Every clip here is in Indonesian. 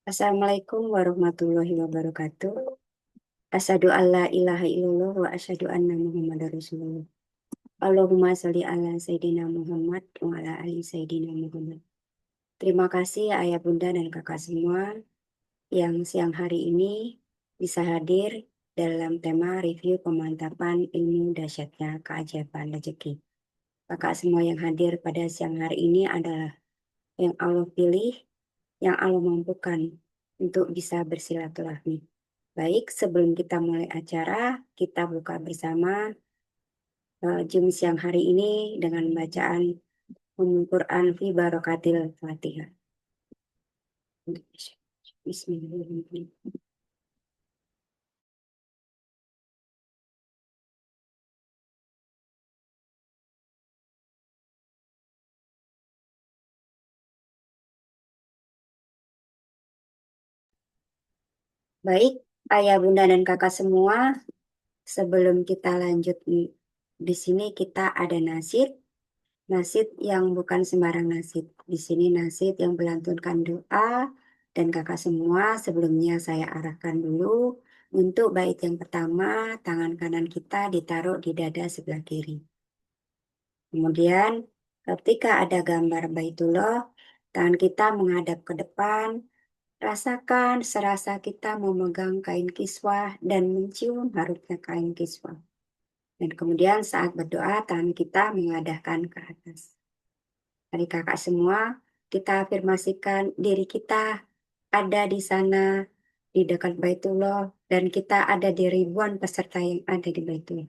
Assalamualaikum warahmatullahi wabarakatuh. Asyhadu alla ilaha illallah wa asyhadu anna Muhammadar Rasulullah. Allahumma sholli ala Sayyidina Muhammad wa ala ali Sayyidina Muhammad. Terima kasih ayah bunda dan kakak semua yang siang hari ini bisa hadir dalam tema review pemantapan ilmu dahsyatnya keajaiban rezeki. Kakak semua yang hadir pada siang hari ini adalah yang Allah pilih, yang Allah mampukan untuk bisa bersilaturahmi. Baik, sebelum kita mulai acara, kita buka bersama Zoom siang hari ini dengan bacaan Ummul Quran fi Barokatil Fatihah. Bismillahirrahmanirrahim. Baik, ayah, bunda, dan kakak semua, sebelum kita lanjut di sini kita ada nasyid. Nasyid yang bukan sembarang nasyid. Di sini nasyid yang melantunkan doa, dan kakak semua sebelumnya saya arahkan dulu untuk bait yang pertama, tangan kanan kita ditaruh di dada sebelah kiri. Kemudian ketika ada gambar Baitullah, tangan kita menghadap ke depan, rasakan serasa kita memegang kain kiswah dan mencium harusnya kain kiswah. Dan kemudian saat berdoa, tangan kita mengadahkan ke atas. Dari kakak semua, kita afirmasikan diri kita ada di sana, di dekat Baitullah, dan kita ada di ribuan peserta yang ada di Baitullah.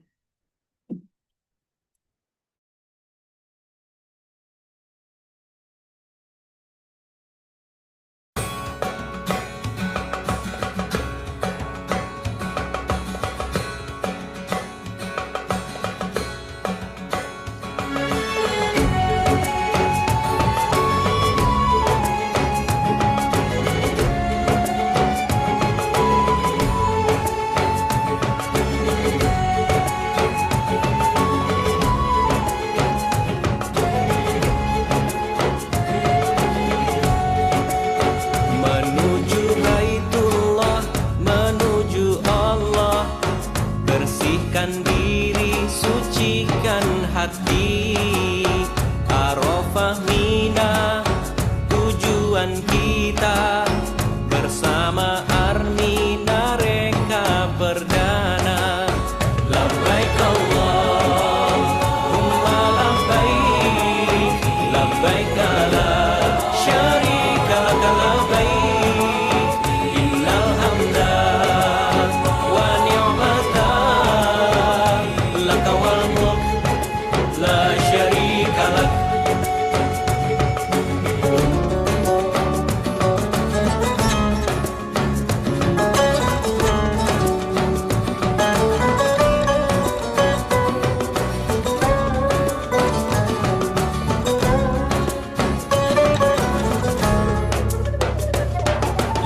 Menuju Baitullah, menuju Allah, bersihkan diri, sucikan hati. Arafah Mina, tujuan kita, bersama Armina reka perdana. Labbaik Allahumma labbaik, labbaik la syarika laka labbaik, innal hamda wa ni'mata laka wal mulk la syarika lak.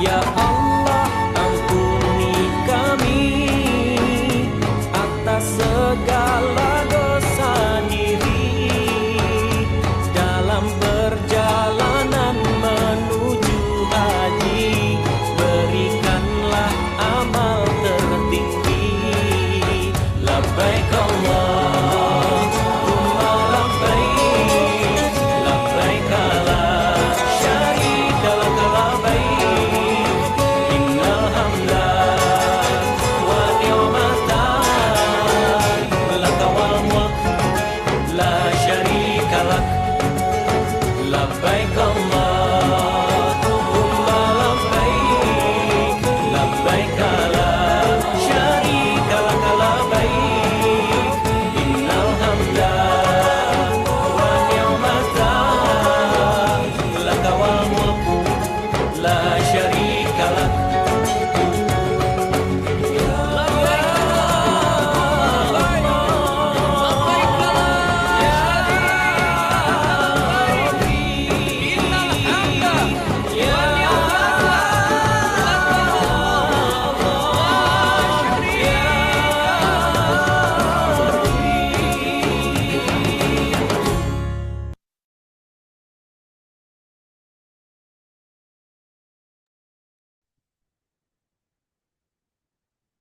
Ya Allah, ampuni kami atas segala dosa diri dalam perjalanan menuju haji. Berikanlah amal tertinggi. Labbaik Allahumma labbaik, labbaik la syarika laka labbaik, innal hamda wa ni'mata laka wal mulk la syarika lak. Labbaik Allahumma labbaik, labbaik la syarika laka labbaik, innal hamda wa ni'mata laka wal mulk la syarika lak. Labbaik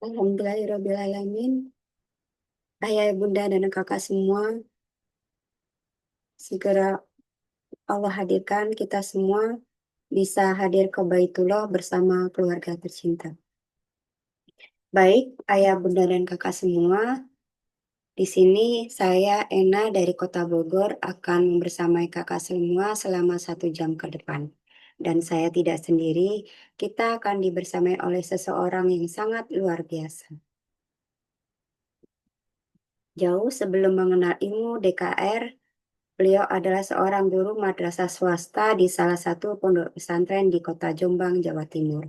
Alhamdulillahirrabbilalamin. Ayah, bunda, dan kakak semua, segera Allah hadirkan kita semua bisa hadir ke Baitullah bersama keluarga tercinta. Baik, ayah, bunda, dan kakak semua, di sini saya Ena dari Kota Bogor akan membersamai kakak semua selama 1 jam ke depan. Dan saya tidak sendiri, kita akan dibersamai oleh seseorang yang sangat luar biasa. Jauh sebelum mengenal ilmu DKR, beliau adalah seorang guru madrasah swasta di salah satu pondok pesantren di Kota Jombang, Jawa Timur.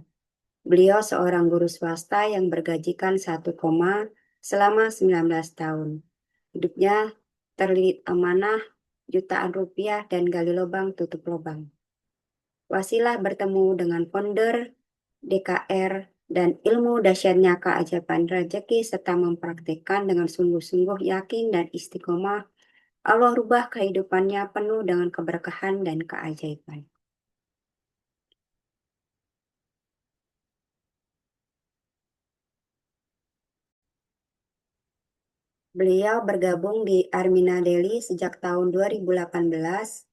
Beliau seorang guru swasta yang bergajikan 1 koma selama 19 tahun. Hidupnya terlilit amanah, jutaan rupiah, dan gali lubang tutup lubang. Wasilah bertemu dengan founder DKR dan ilmu dahsyatnya keajaiban rezeki serta mempraktikkan dengan sungguh-sungguh yakin dan istiqomah, Allah rubah kehidupannya penuh dengan keberkahan dan keajaiban. Beliau bergabung di Armina Daily sejak tahun 2018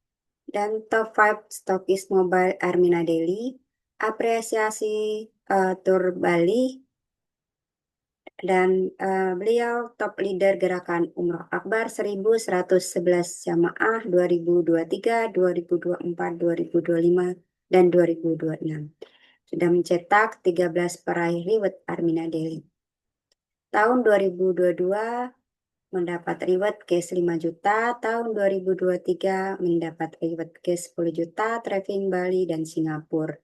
dan Top 5 Stokis Mobile Armina Daily, apresiasi Tour Bali, dan beliau top leader gerakan Umroh Akbar 1111 Jamaah 2023, 2024, 2025, dan 2026. Sudah mencetak 13 peraih reward Armina Daily. Tahun 2022 mendapat reward cash 5 juta, tahun 2023 mendapat reward cash 10 juta, traveling Bali dan Singapura.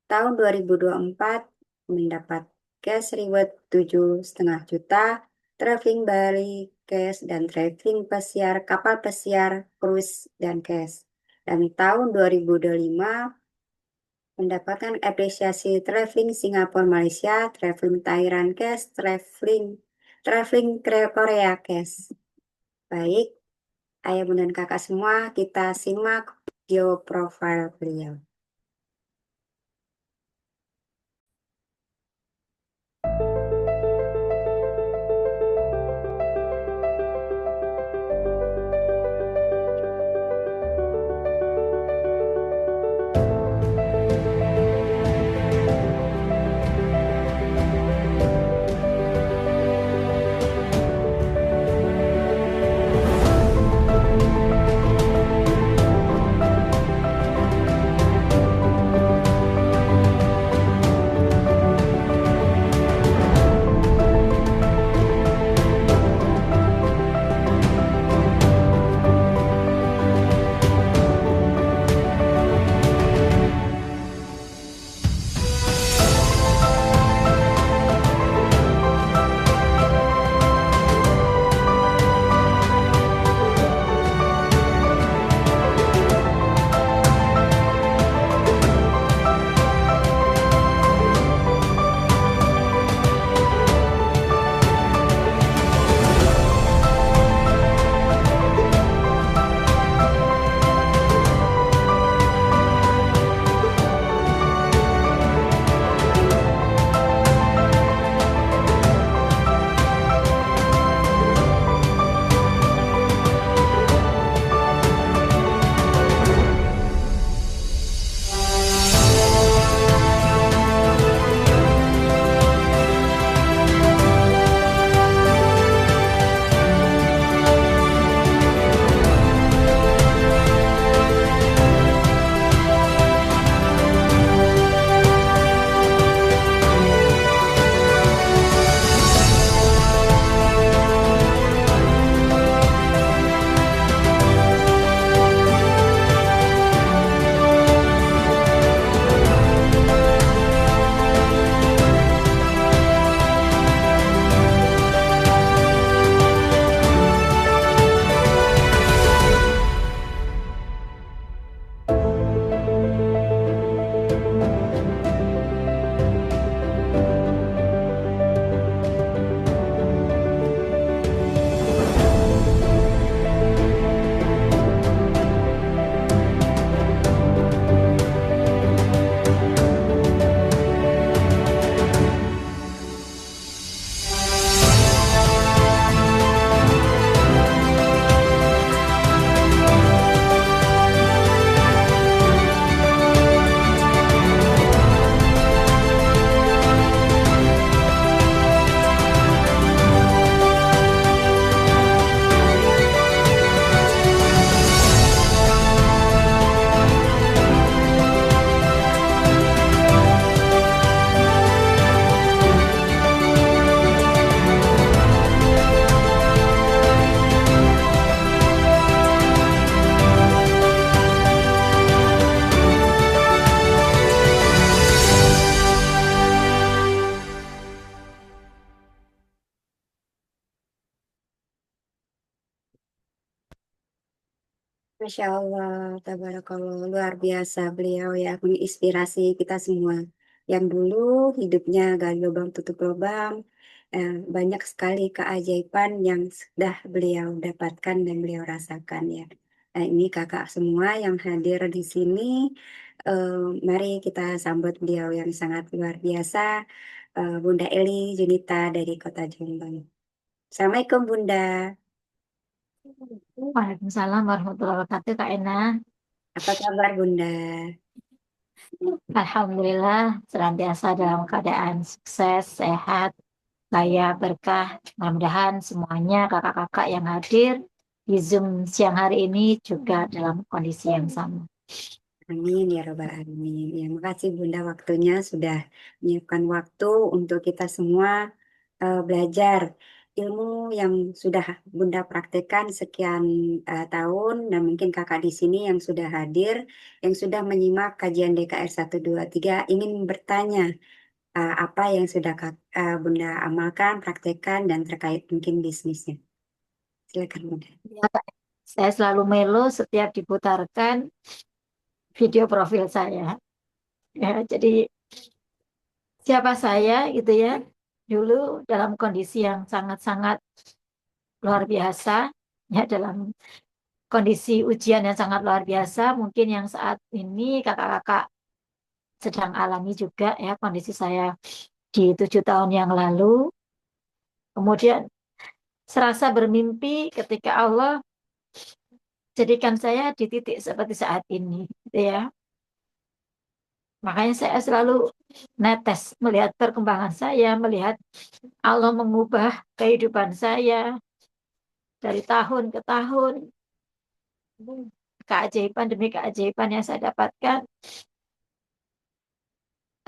Tahun 2024 mendapat cash reward 7,5 juta, traveling Bali, cash, dan traveling pesiar, kapal pesiar, cruise, dan cash. Dan tahun 2025 mendapatkan apresiasi traveling Singapura Malaysia, traveling Thailand cash, traveling Korea cash. Baik, ayah bunda dan kakak semua, kita simak video profile beliau. Masya Allah, tabarakallah, luar biasa beliau ya, menginspirasi kita semua. Yang dulu hidupnya gali lubang tutup lubang, banyak sekali keajaiban yang sudah beliau dapatkan dan beliau rasakan ya. Nah, ini kakak semua yang hadir di sini, mari kita sambut beliau yang sangat luar biasa, Bunda Eli Junita dari Kota Jombang. Assalamualaikum Bunda, Waalaikumsalam warahmatullahi wabarakatuh, Kak Ena. apa kabar Bunda? Alhamdulillah, senantiasa dalam keadaan sukses, sehat, kaya, berkah. Mudah-mudahan semuanya kakak-kakak yang hadir di Zoom siang hari ini juga dalam kondisi yang sama. Amin ya Robbal Alamin. Ya, makasih Bunda waktunya sudah menyiapkan waktu untuk kita semua belajar ilmu yang sudah Bunda praktekkan sekian tahun dan mungkin kakak di sini yang sudah hadir, yang sudah menyimak kajian DKR 123 ingin bertanya apa yang sudah Bunda amalkan, praktekkan dan terkait mungkin bisnisnya. Silakan Bunda. Ya, Kak, saya selalu melo setiap diputarkan video profil saya. Ya, jadi siapa saya gitu ya, dulu dalam kondisi yang sangat-sangat luar biasa, ya dalam kondisi ujian yang sangat luar biasa, mungkin yang saat ini kakak-kakak sedang alami juga ya kondisi saya di 7 tahun yang lalu. Kemudian serasa bermimpi ketika Allah jadikan saya di titik seperti saat ini, gitu ya. Makanya saya selalu netes melihat perkembangan saya, melihat Allah mengubah kehidupan saya dari tahun ke tahun, keajaiban demi keajaiban yang saya dapatkan,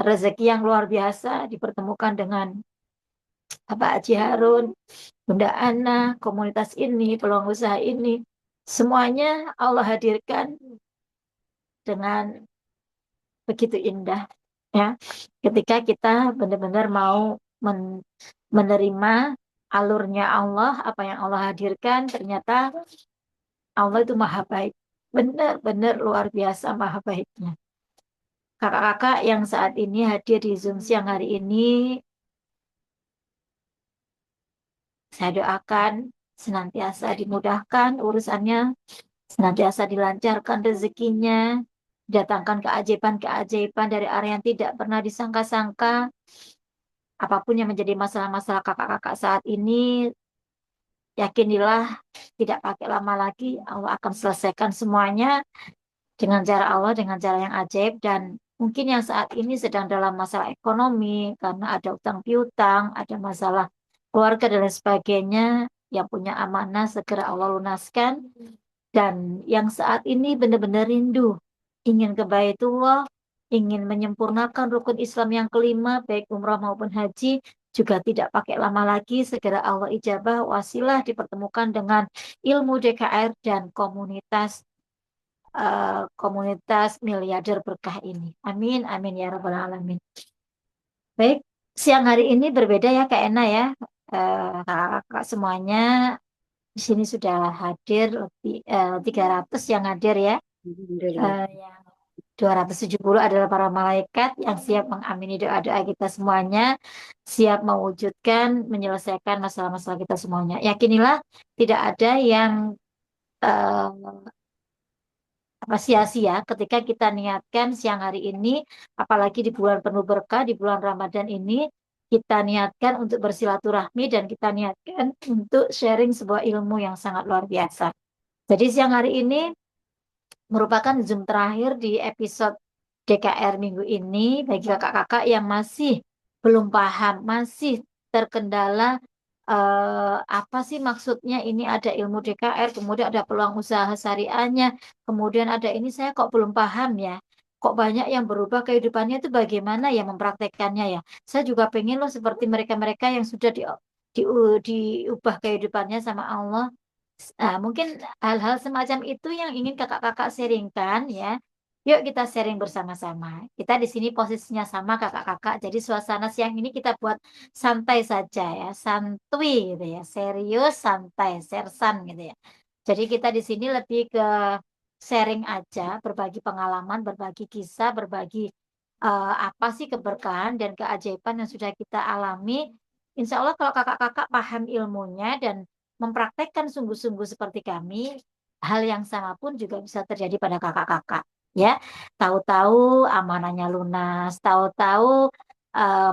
rezeki yang luar biasa dipertemukan dengan Bapak Haji Harun, Bunda Ana, komunitas ini, peluang usaha ini, semuanya Allah hadirkan dengan begitu indah ya. Ketika kita benar-benar mau menerima alurnya Allah, apa yang Allah hadirkan, ternyata Allah itu maha baik. Benar-benar luar biasa maha baiknya. Kakak-kakak yang saat ini hadir di Zoom siang hari ini, saya doakan senantiasa dimudahkan urusannya, senantiasa dilancarkan rezekinya, datangkan keajaiban-keajaiban dari arah yang tidak pernah disangka-sangka. Apapun yang menjadi masalah-masalah kakak-kakak saat ini, yakinilah tidak pakai lama lagi, Allah akan selesaikan semuanya dengan cara Allah, dengan cara yang ajaib. Dan mungkin yang saat ini sedang dalam masalah ekonomi, karena ada utang piutang, ada masalah keluarga dan lain sebagainya, yang punya amanah segera Allah lunaskan. Dan yang saat ini benar-benar rindu, ingin ke Baitullah, ingin menyempurnakan rukun Islam yang kelima, baik umrah maupun haji, juga tidak pakai lama lagi, segera Allah ijabah, wasilah dipertemukan dengan ilmu DKR dan komunitas miliarder berkah ini. Amin, amin ya rabbal alamin. Baik, siang hari ini berbeda ya Kak Ena ya. Kakak-kakak semuanya di sini sudah hadir lebih 300 yang hadir ya. Alhamdulillah. Yang 270 adalah para malaikat yang siap mengamini doa-doa kita semuanya, siap mewujudkan, menyelesaikan masalah-masalah kita semuanya. Yakinilah tidak ada yang eh, apa sia-sia ketika kita niatkan siang hari ini, apalagi di bulan penuh berkah, di bulan Ramadan ini, kita niatkan untuk bersilaturahmi dan kita niatkan untuk sharing sebuah ilmu yang sangat luar biasa. Jadi siang hari ini merupakan Zoom terakhir di episode DKR minggu ini bagi kakak-kakak yang masih belum paham, masih terkendala apa sih maksudnya ini ada ilmu DKR, kemudian ada peluang usaha syariahnya, kemudian ada ini saya kok belum paham ya. Kok banyak yang berubah kehidupannya itu bagaimana ya mempraktekkannya ya. Saya juga pengen loh seperti mereka-mereka yang sudah di, diubah kehidupannya sama Allah. Mungkin hal-hal semacam itu yang ingin kakak-kakak sharingkan ya. Yuk kita sharing bersama-sama. Kita di sini posisinya sama kakak-kakak. Jadi suasana siang ini kita buat santai saja ya, santuy gitu ya, serius, santai, sersan gitu ya. Jadi kita di sini lebih ke sharing aja, berbagi pengalaman, berbagi kisah, berbagi apa sih keberkahan dan keajaiban yang sudah kita alami. Insya Allah kalau kakak-kakak paham ilmunya dan mempraktekkan sungguh-sungguh seperti kami, hal yang sama pun juga bisa terjadi pada kakak-kakak. Ya, tahu-tahu amanahnya lunas, tahu-tahu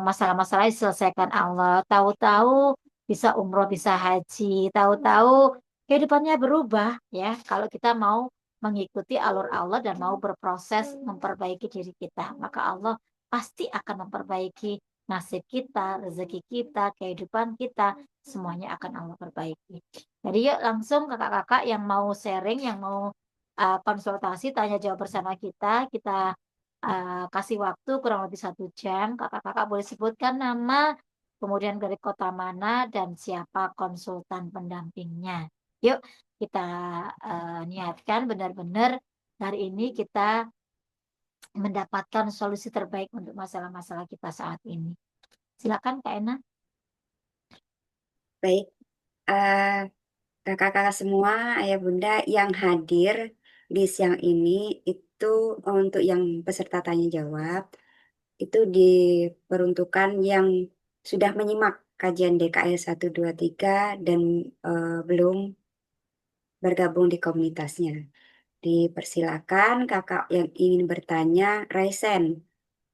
masalah-masalah diselesaikan Allah, tahu-tahu bisa umroh, bisa haji, tahu-tahu kehidupannya berubah ya kalau kita mau mengikuti alur Allah dan mau berproses memperbaiki diri kita, maka Allah pasti akan memperbaiki nasib kita, rezeki kita, kehidupan kita, semuanya akan Allah perbaiki. Jadi yuk langsung kakak-kakak yang mau sharing, yang mau konsultasi, tanya jawab bersama kita kasih waktu kurang lebih 1 jam. Kakak-kakak boleh sebutkan nama, kemudian dari kota mana, dan siapa konsultan pendampingnya. Yuk kita niatkan benar-benar hari ini kita mendapatkan solusi terbaik untuk masalah-masalah kita saat ini. Silakan Kak Ena. Baik, eh, kakak-kakak semua, ayah bunda yang hadir di siang ini itu untuk yang peserta tanya jawab itu diperuntukkan yang sudah menyimak kajian DKI 1, 2, 3 dan belum bergabung di komunitasnya. Dipersilakan kakak yang ingin bertanya, raise hand.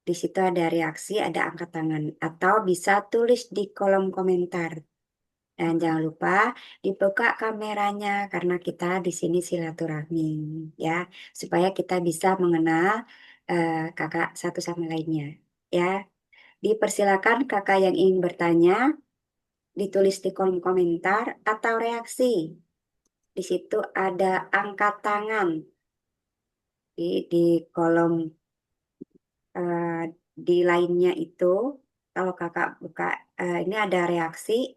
Di situ ada reaksi, ada angkat tangan, atau bisa tulis di kolom komentar. Dan jangan lupa dibuka kameranya karena kita di sini silaturahmi ya, supaya kita bisa mengenal kakak satu sama lainnya ya. Dipersilakan kakak yang ingin bertanya ditulis di kolom komentar atau reaksi. Di situ ada angkat tangan di kolom eh, di lainnya itu. Kalau kakak buka ini ada reaksi,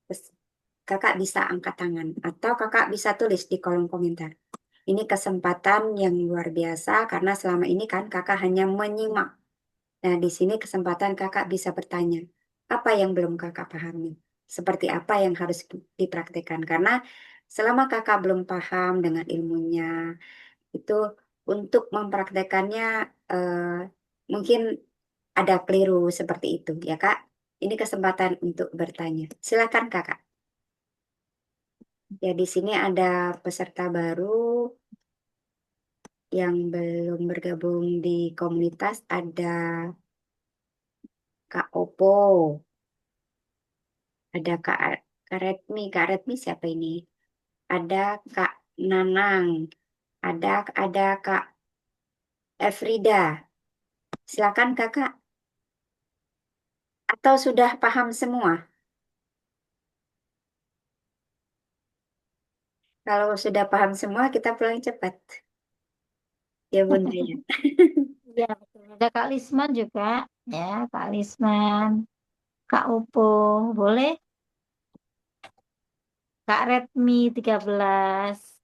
terus kakak bisa angkat tangan atau kakak bisa tulis di kolom komentar. Ini kesempatan yang luar biasa karena selama ini kan kakak hanya menyimak. Nah, di sini kesempatan kakak bisa bertanya, apa yang belum kakak pahami? Seperti apa yang harus dipraktekkan? Karena selama kakak belum paham dengan ilmunya, itu untuk mempraktekannya mungkin ada keliru seperti itu, ya Kak. Ini kesempatan untuk bertanya. Silakan Kakak. Ya, di sini ada peserta baru yang belum bergabung di komunitas, ada Kak Opo. Ada Kak Retmi. Kak Retmi siapa ini? Ada Kak Nanang. Ada Kak Efrida. Silakan Kakak. Atau sudah paham semua? Kalau sudah paham semua, kita pulang cepat. Ya Bunda ya. Ya, betul. Ada Kak Lisman juga, ya, Kak Lisman, Kak Upo, boleh? Kak Redmi 13.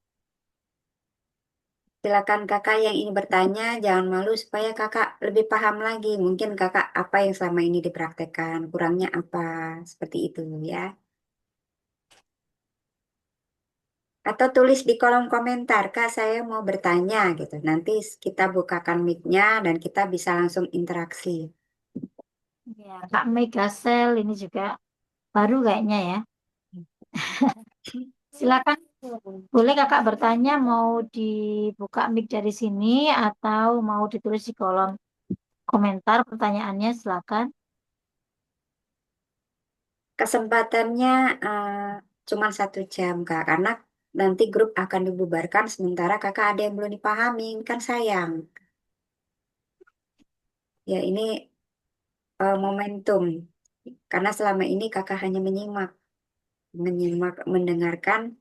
Silakan Kakak yang ingin bertanya, jangan malu supaya Kakak lebih paham lagi. Mungkin Kakak apa yang selama ini dipraktekkan, kurangnya apa, seperti itu ya. Atau tulis di kolom komentar, Kak, saya mau bertanya gitu. Nanti kita bukakan mic-nya dan kita bisa langsung interaksi. Ya, Kak Mega Sel ini juga baru kayaknya ya. Silakan. Boleh kakak bertanya mau dibuka mic dari sini atau mau ditulis di kolom komentar pertanyaannya silakan. Kesempatannya cuma 1 jam, Kak, karena nanti grup akan dibubarkan sementara Kakak ada yang belum dipahami, kan sayang. Ya, ini momentum. Karena selama ini Kakak hanya mendengarkan,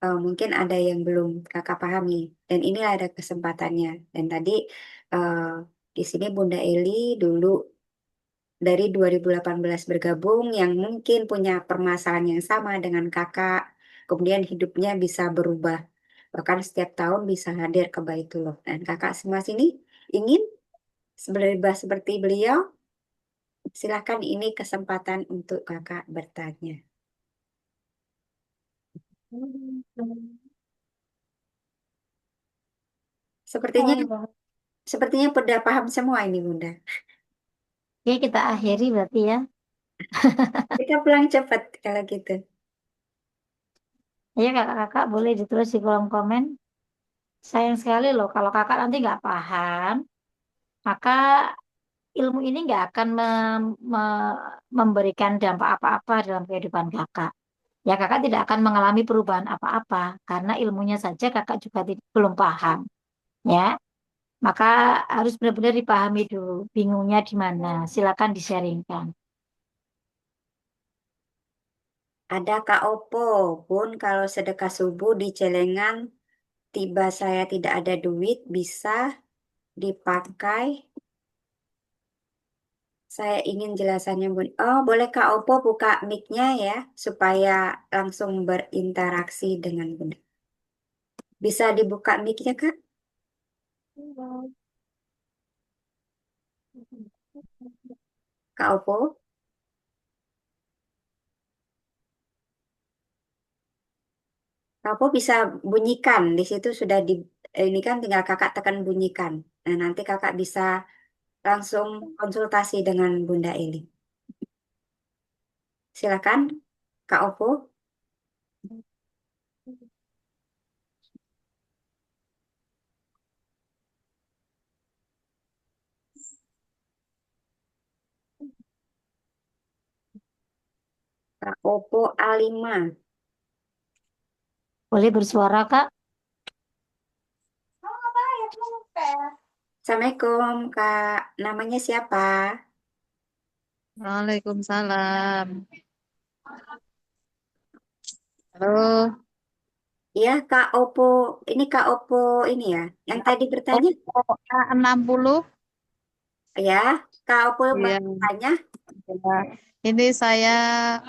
mungkin ada yang belum Kakak pahami. Dan inilah ada kesempatannya. Dan tadi eh, di sini Bunda Eli dulu dari 2018 bergabung yang mungkin punya permasalahan yang sama dengan Kakak. Kemudian hidupnya bisa berubah. Bahkan setiap tahun bisa hadir ke Baitullah. Dan Kakak semua sini ingin berubah seperti beliau? Silahkan ini kesempatan untuk Kakak bertanya. Sepertinya sepertinya pada paham semua ini Bunda. Oke, kita akhiri berarti ya. Kita pulang cepat kalau gitu. Ayo kakak-kakak boleh ditulis di kolom komen. Sayang sekali loh kalau kakak nanti nggak paham, maka ilmu ini nggak akan memberikan dampak apa-apa dalam kehidupan kakak. Ya kakak tidak akan mengalami perubahan apa-apa karena ilmunya saja kakak juga belum paham. Ya, maka harus benar-benar dipahami dulu. Bingungnya di mana? Silakan di-sharingkan. Ada Kak Opo, pun kalau sedekah subuh di celengan tiba saya tidak ada duit bisa dipakai. Saya ingin jelasannya Bun. Oh, boleh Kak Opo buka mic-nya ya supaya langsung berinteraksi dengan Bunda. Bisa dibuka mic-nya Kak? Kak Opo? Kak Opo bisa bunyikan. Di situ sudah di ini kan tinggal Kakak tekan bunyikan. Nah, nanti Kakak bisa langsung konsultasi dengan Bunda Eli. Silakan Kak Opo. Kak Opo A5. Boleh bersuara kak? Assalamualaikum Kak. Namanya siapa? Waalaikumsalam. Halo. Iya Kak Opo. Ini Kak Opo ini ya. Yang tadi Oh, bertanya. A60. Ya, Kak Opo Iya. bertanya. Ya. Ini saya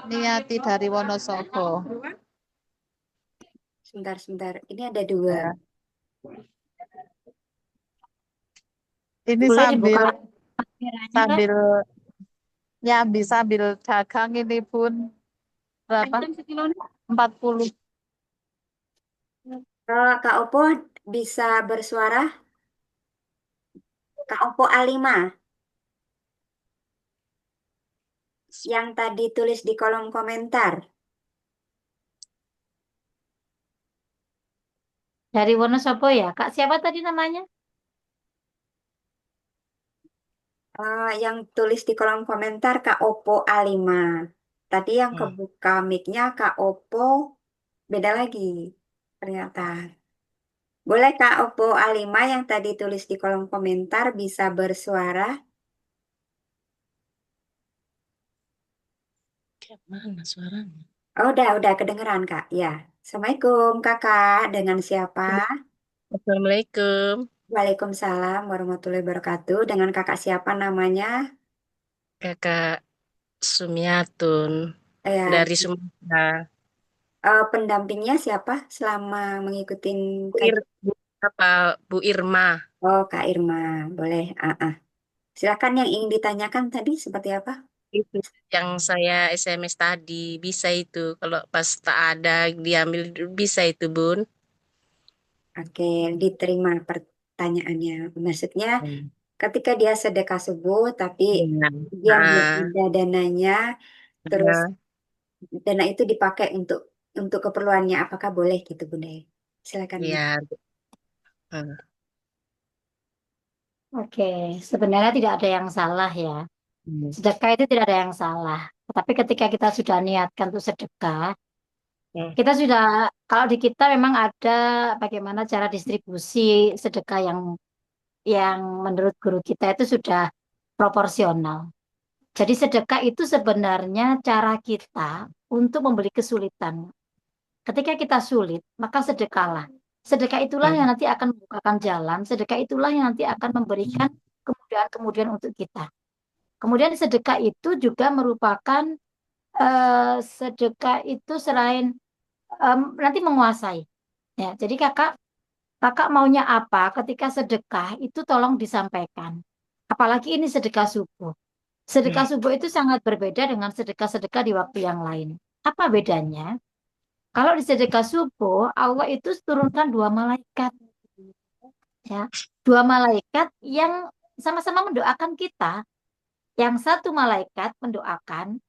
Niati dari Wonosobo. Sebentar, sebentar. Ini ada dua. Ya. Ini Boleh dibuka sambil kameranya kak? sambil nyambi sambil dagang ini pun berapa? 40. Kak Opo bisa bersuara. Kak Opo A5. Yang tadi tulis di kolom komentar. Dari Wonosobo ya kak. Siapa tadi namanya? Yang tulis di kolom komentar Kak Opo A5. Tadi yang kebuka mic-nya Kak Opo beda lagi. Ternyata. Boleh Kak Oppo A5 yang tadi tulis di kolom komentar bisa bersuara. Kayak mana suaranya? Oh, udah kedengeran Kak. Ya. Assalamualaikum Kakak. Dengan siapa? Assalamualaikum, Waalaikumsalam warahmatullahi wabarakatuh. Dengan Kakak siapa namanya? Kakak Sumiatun Ya, dari Sumatera. pendampingnya siapa selama mengikuti Bu Ir, kajian? Bu, apa Bu Irma Oh, Kak Irma. Boleh. Silakan yang ingin ditanyakan tadi seperti apa? itu yang saya SMS tadi bisa itu kalau pas tak ada diambil bisa itu Bun. Oke, diterima pertanyaannya. Maksudnya Hmm. ketika dia sedekah subuh tapi Iya. dia belum Ah, ada dananya, terus ah, dana itu dipakai untuk keperluannya, apakah boleh gitu Bunda? Silakan Bu. iya. Ah, Oke, sebenarnya tidak ada yang salah ya. hmm. Sedekah itu tidak ada yang salah. Tetapi ketika kita sudah niatkan untuk sedekah, Hmm. kita sudah, kalau di kita memang ada bagaimana cara distribusi sedekah yang menurut guru kita itu sudah proporsional. Jadi sedekah itu sebenarnya cara kita untuk membeli kesulitan. Ketika kita sulit, maka sedekahlah. Sedekah itulah yang Hmm. nanti akan membukakan jalan, sedekah itulah yang nanti akan memberikan kemudahan-kemudahan untuk kita. Kemudian sedekah itu juga merupakan sedekah itu selain nanti menguasai. Ya, jadi kakak kakak maunya apa ketika sedekah itu tolong disampaikan. Apalagi ini sedekah subuh. Sedekah Hmm. subuh itu sangat berbeda dengan sedekah-sedekah di waktu yang lain. Apa bedanya? Kalau di sedekah subuh, Allah itu turunkan dua malaikat. Ya, dua malaikat yang sama-sama mendoakan kita. Yang satu malaikat mendoakan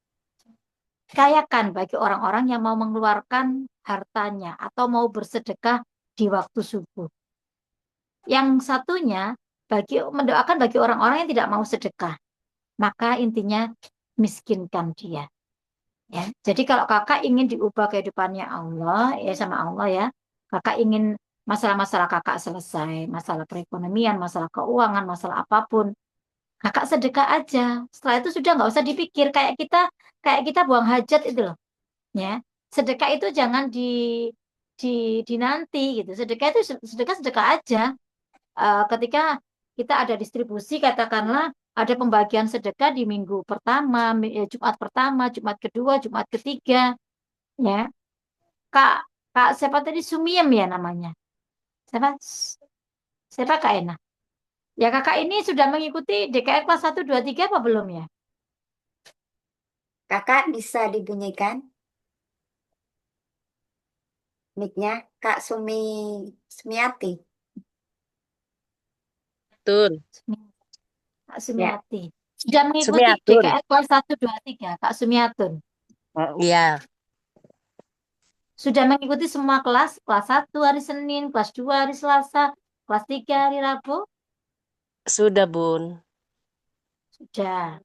kayakan bagi orang-orang yang mau mengeluarkan hartanya atau mau bersedekah di waktu subuh. Yang satunya mendoakan bagi orang-orang yang tidak mau sedekah. Maka intinya miskinkan dia. Ya, jadi kalau kakak ingin diubah kehidupannya Allah, ya sama Allah ya, kakak ingin masalah-masalah kakak selesai, masalah perekonomian, masalah keuangan, masalah apapun, kakak sedekah aja. Setelah itu sudah nggak usah dipikir kayak kita buang hajat itu loh, ya. Sedekah itu jangan di dinanti gitu. Sedekah itu sedekah sedekah aja. Ketika kita ada distribusi, katakanlah ada pembagian sedekah di minggu pertama, Jumat pertama, Jumat kedua, Jumat ketiga, ya. Kak, Kak siapa tadi Sumiem ya namanya? Siapa? Siapa Kak Ena? Ya kakak ini sudah mengikuti DKR kelas 1, 2, 3 apa belum ya? Kakak bisa dibunyikan mic-nya, Kak Sumiati. Betul. Kak Ya, Sumiati. Sudah mengikuti Sumiatun. DKR kelas 1, 2, 3, Kak Sumiatun. Iya, Sudah mengikuti semua kelas 1 hari Senin, kelas 2 hari Selasa, kelas 3 hari Rabu. sudah Bun. Sudah.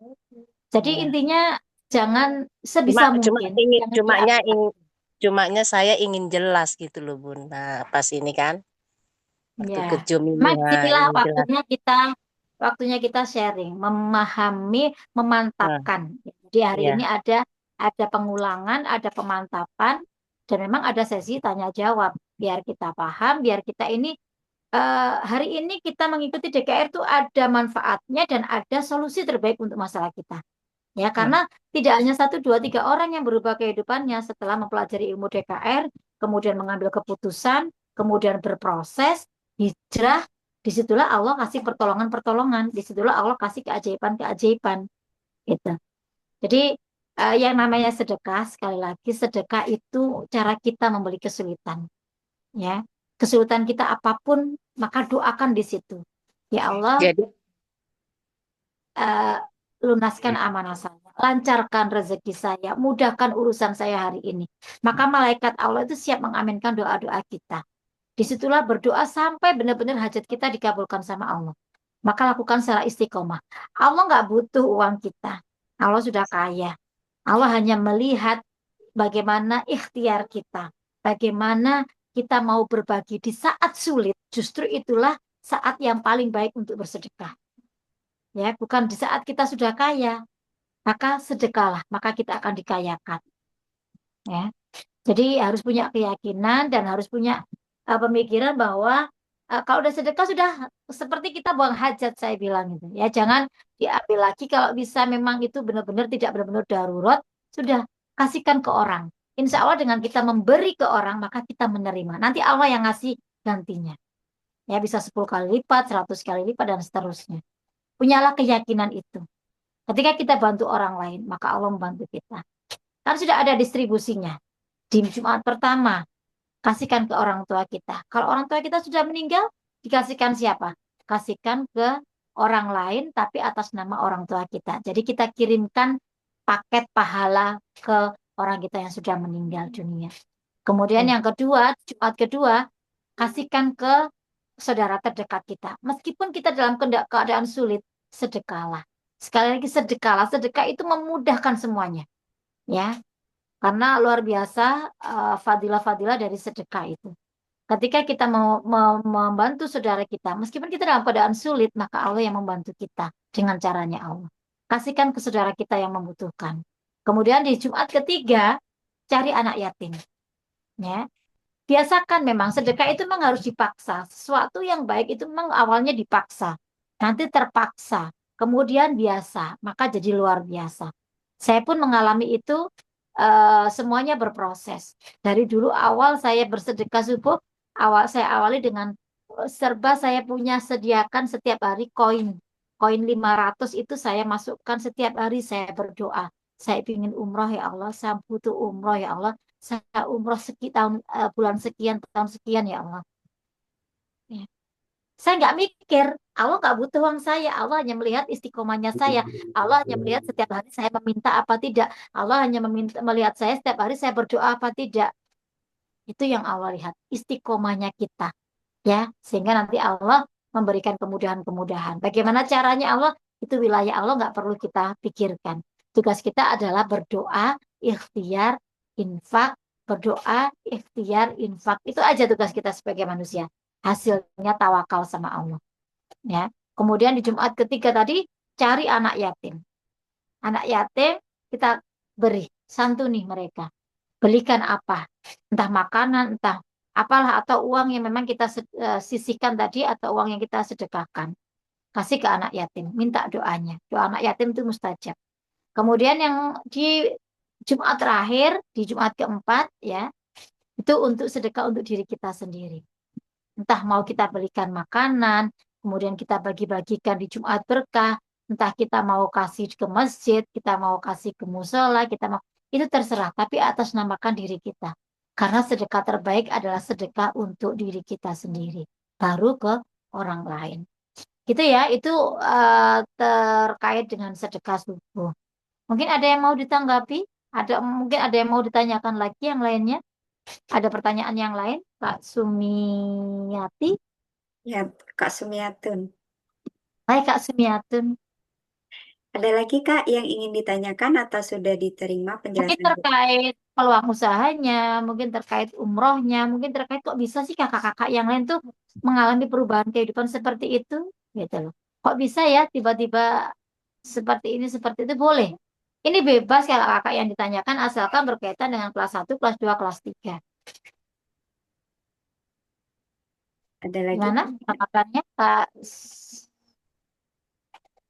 Jadi Ya. intinya jangan Cuma sebisa cuma mungkin ingin jangan cumanya diabaikan. cumanya saya ingin jelas gitu loh Bun. Nah, pas ini kan waktu Ya, ke Zoom ini memang nah, disinilah ingin jelas. waktunya kita sharing, memahami, Nah, memantapkan. Jadi hari ini iya. ada pengulangan, ada pemantapan, dan memang ada sesi tanya jawab. Biar kita paham, biar kita ini hari ini kita mengikuti DKR itu ada manfaatnya dan ada solusi terbaik untuk masalah kita. Ya, Nah, karena tidak hanya satu, dua, tiga orang yang berubah kehidupannya setelah mempelajari ilmu DKR, kemudian mengambil keputusan, kemudian berproses, hijrah, disitulah Allah kasih pertolongan-pertolongan, disitulah Allah kasih keajaiban-keajaiban, gitu. Jadi yang namanya sedekah, sekali lagi sedekah itu cara kita membeli kesulitan, ya. Kesulitan kita apapun, maka doakan di situ. Ya Allah, jadi eh, lunaskan amanah saya, lancarkan rezeki saya, mudahkan urusan saya hari ini. Maka malaikat Allah itu siap mengaminkan doa-doa kita. Disitulah berdoa sampai benar-benar hajat kita dikabulkan sama Allah. Maka lakukan secara istiqomah. Allah nggak butuh uang kita. Allah sudah kaya. Allah hanya melihat bagaimana ikhtiar kita. Bagaimana kita mau berbagi di saat sulit. Justru itulah saat yang paling baik untuk bersedekah. Ya, bukan di saat kita sudah kaya, maka sedekahlah, maka kita akan dikayakan. Ya, jadi harus punya keyakinan dan harus punya pemikiran bahwa kalau udah sedekah sudah seperti kita buang hajat saya bilang itu. Ya, jangan diambil lagi kalau bisa memang itu benar-benar tidak benar-benar darurat, sudah kasihkan ke orang. Insya Allah dengan kita memberi ke orang, maka kita menerima. Nanti Allah yang ngasih gantinya. Ya, bisa 10 kali lipat, 100 kali lipat, dan seterusnya. Punyalah keyakinan itu. Ketika kita bantu orang lain, maka Allah membantu kita. Kan sudah ada distribusinya. Di Jumat pertama, kasihkan ke orang tua kita. Kalau orang tua kita sudah meninggal, dikasihkan siapa? Kasihkan ke orang lain, tapi atas nama orang tua kita. Jadi kita kirimkan paket pahala ke orang kita yang sudah meninggal dunia. Kemudian yang kedua, Jumat kedua, kasihkan ke saudara terdekat kita. Meskipun kita dalam keadaan sulit, sedekahlah. Sekali lagi sedekahlah. Sedekah itu memudahkan semuanya, ya. Karena luar biasa fadilah-fadilah dari sedekah itu. Ketika kita mau membantu saudara kita, meskipun kita dalam keadaan sulit, maka Allah yang membantu kita dengan caranya Allah. Kasihkan ke saudara kita yang membutuhkan. Kemudian di Jumat ketiga, cari anak yatim. Ya, biasakan memang sedekah itu memang harus dipaksa. Sesuatu yang baik itu memang awalnya dipaksa. Nanti terpaksa. Kemudian biasa. Maka jadi luar biasa. Saya pun mengalami itu semuanya berproses. Dari dulu awal saya bersedekah subuh, saya awali dengan serba saya punya sediakan setiap hari koin. Koin 500 itu saya masukkan setiap hari saya berdoa. Saya ingin umroh ya Allah, saya butuh umroh ya Allah. Saya umroh bulan sekian, tahun sekian ya Allah. Ya. Saya nggak mikir, Allah nggak butuh uang saya. Allah hanya melihat istiqomahnya saya. Allah hanya melihat setiap hari saya meminta apa tidak. Allah hanya melihat saya setiap hari saya berdoa apa tidak. Itu yang Allah lihat, istiqomahnya kita. Ya, sehingga nanti Allah memberikan kemudahan-kemudahan. Bagaimana caranya Allah? Itu wilayah Allah nggak perlu kita pikirkan. Tugas kita adalah berdoa, ikhtiar, infak, berdoa, ikhtiar, infak. Itu aja tugas kita sebagai manusia. Hasilnya tawakal sama Allah. Ya. Kemudian di Jumat ketiga tadi cari anak yatim. Anak yatim kita beri, santuni mereka. Belikan apa? Entah makanan, entah apalah atau uang yang memang kita sisihkan tadi atau uang yang kita sedekahkan. Kasih ke anak yatim, minta doanya. Doa anak yatim itu mustajab. Kemudian yang di Jumat terakhir, di Jumat keempat ya, itu untuk sedekah untuk diri kita sendiri. Entah mau kita belikan makanan, kemudian kita bagi-bagikan di Jumat berkah, entah kita mau kasih ke masjid, kita mau kasih ke musola, kita mau itu terserah, tapi atas namakan diri kita. Karena sedekah terbaik adalah sedekah untuk diri kita sendiri, baru ke orang lain. Gitu ya, itu terkait dengan sedekah subuh. Mungkin ada yang mau ditanggapi? Mungkin ada yang mau ditanyakan lagi yang lainnya? Ada pertanyaan yang lain, Kak Sumiati? Ya, Kak Sumiatun. Hai Kak Sumiatun. Ada lagi Kak yang ingin ditanyakan atau sudah diterima Mungkin penjelasan kita? terkait peluang usahanya, mungkin terkait umrohnya, mungkin terkait kok bisa sih kakak-kakak yang lain tuh mengalami perubahan kehidupan seperti itu, gitu loh. Kok bisa ya tiba-tiba seperti itu boleh. Ini bebas kalau kakak yang ditanyakan asalkan berkaitan dengan kelas 1, kelas 2, kelas 3. Ada lagi Gimana? Kak? Tanggapannya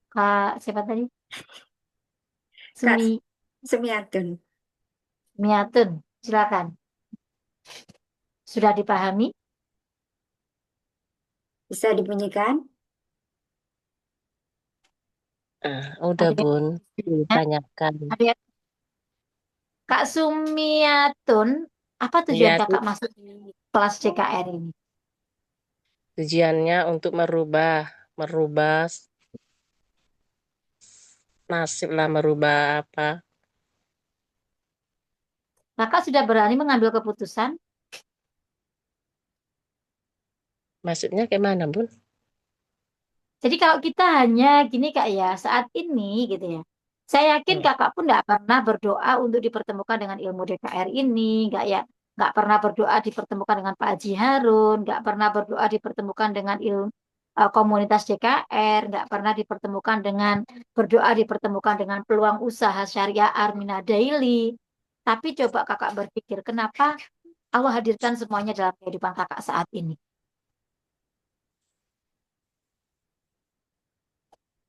Kak siapa tadi? Kak Sumi Sumiatun. Miatun, silakan. Sudah dipahami? Bisa dibunyikan? Udah Ada Bun, yang, ditanyakan. ada yang Kak Sumiatun, apa tujuan Ya, kakak masuk di kelas JKR ini? tujuannya untuk merubah nasib lah, merubah apa? Kakak sudah berani mengambil keputusan? Maksudnya kayak mana Bun? Jadi kalau kita hanya gini kak ya, saat ini gitu ya, saya yakin Hmm. kakak pun nggak pernah berdoa untuk dipertemukan dengan ilmu DKR ini, nggak pernah berdoa dipertemukan dengan Pak Haji Harun, nggak pernah berdoa dipertemukan dengan komunitas DKR, nggak pernah dipertemukan dengan peluang usaha syariah Armina Daily. Tapi coba kakak berpikir, kenapa Allah hadirkan semuanya dalam kehidupan kakak saat ini?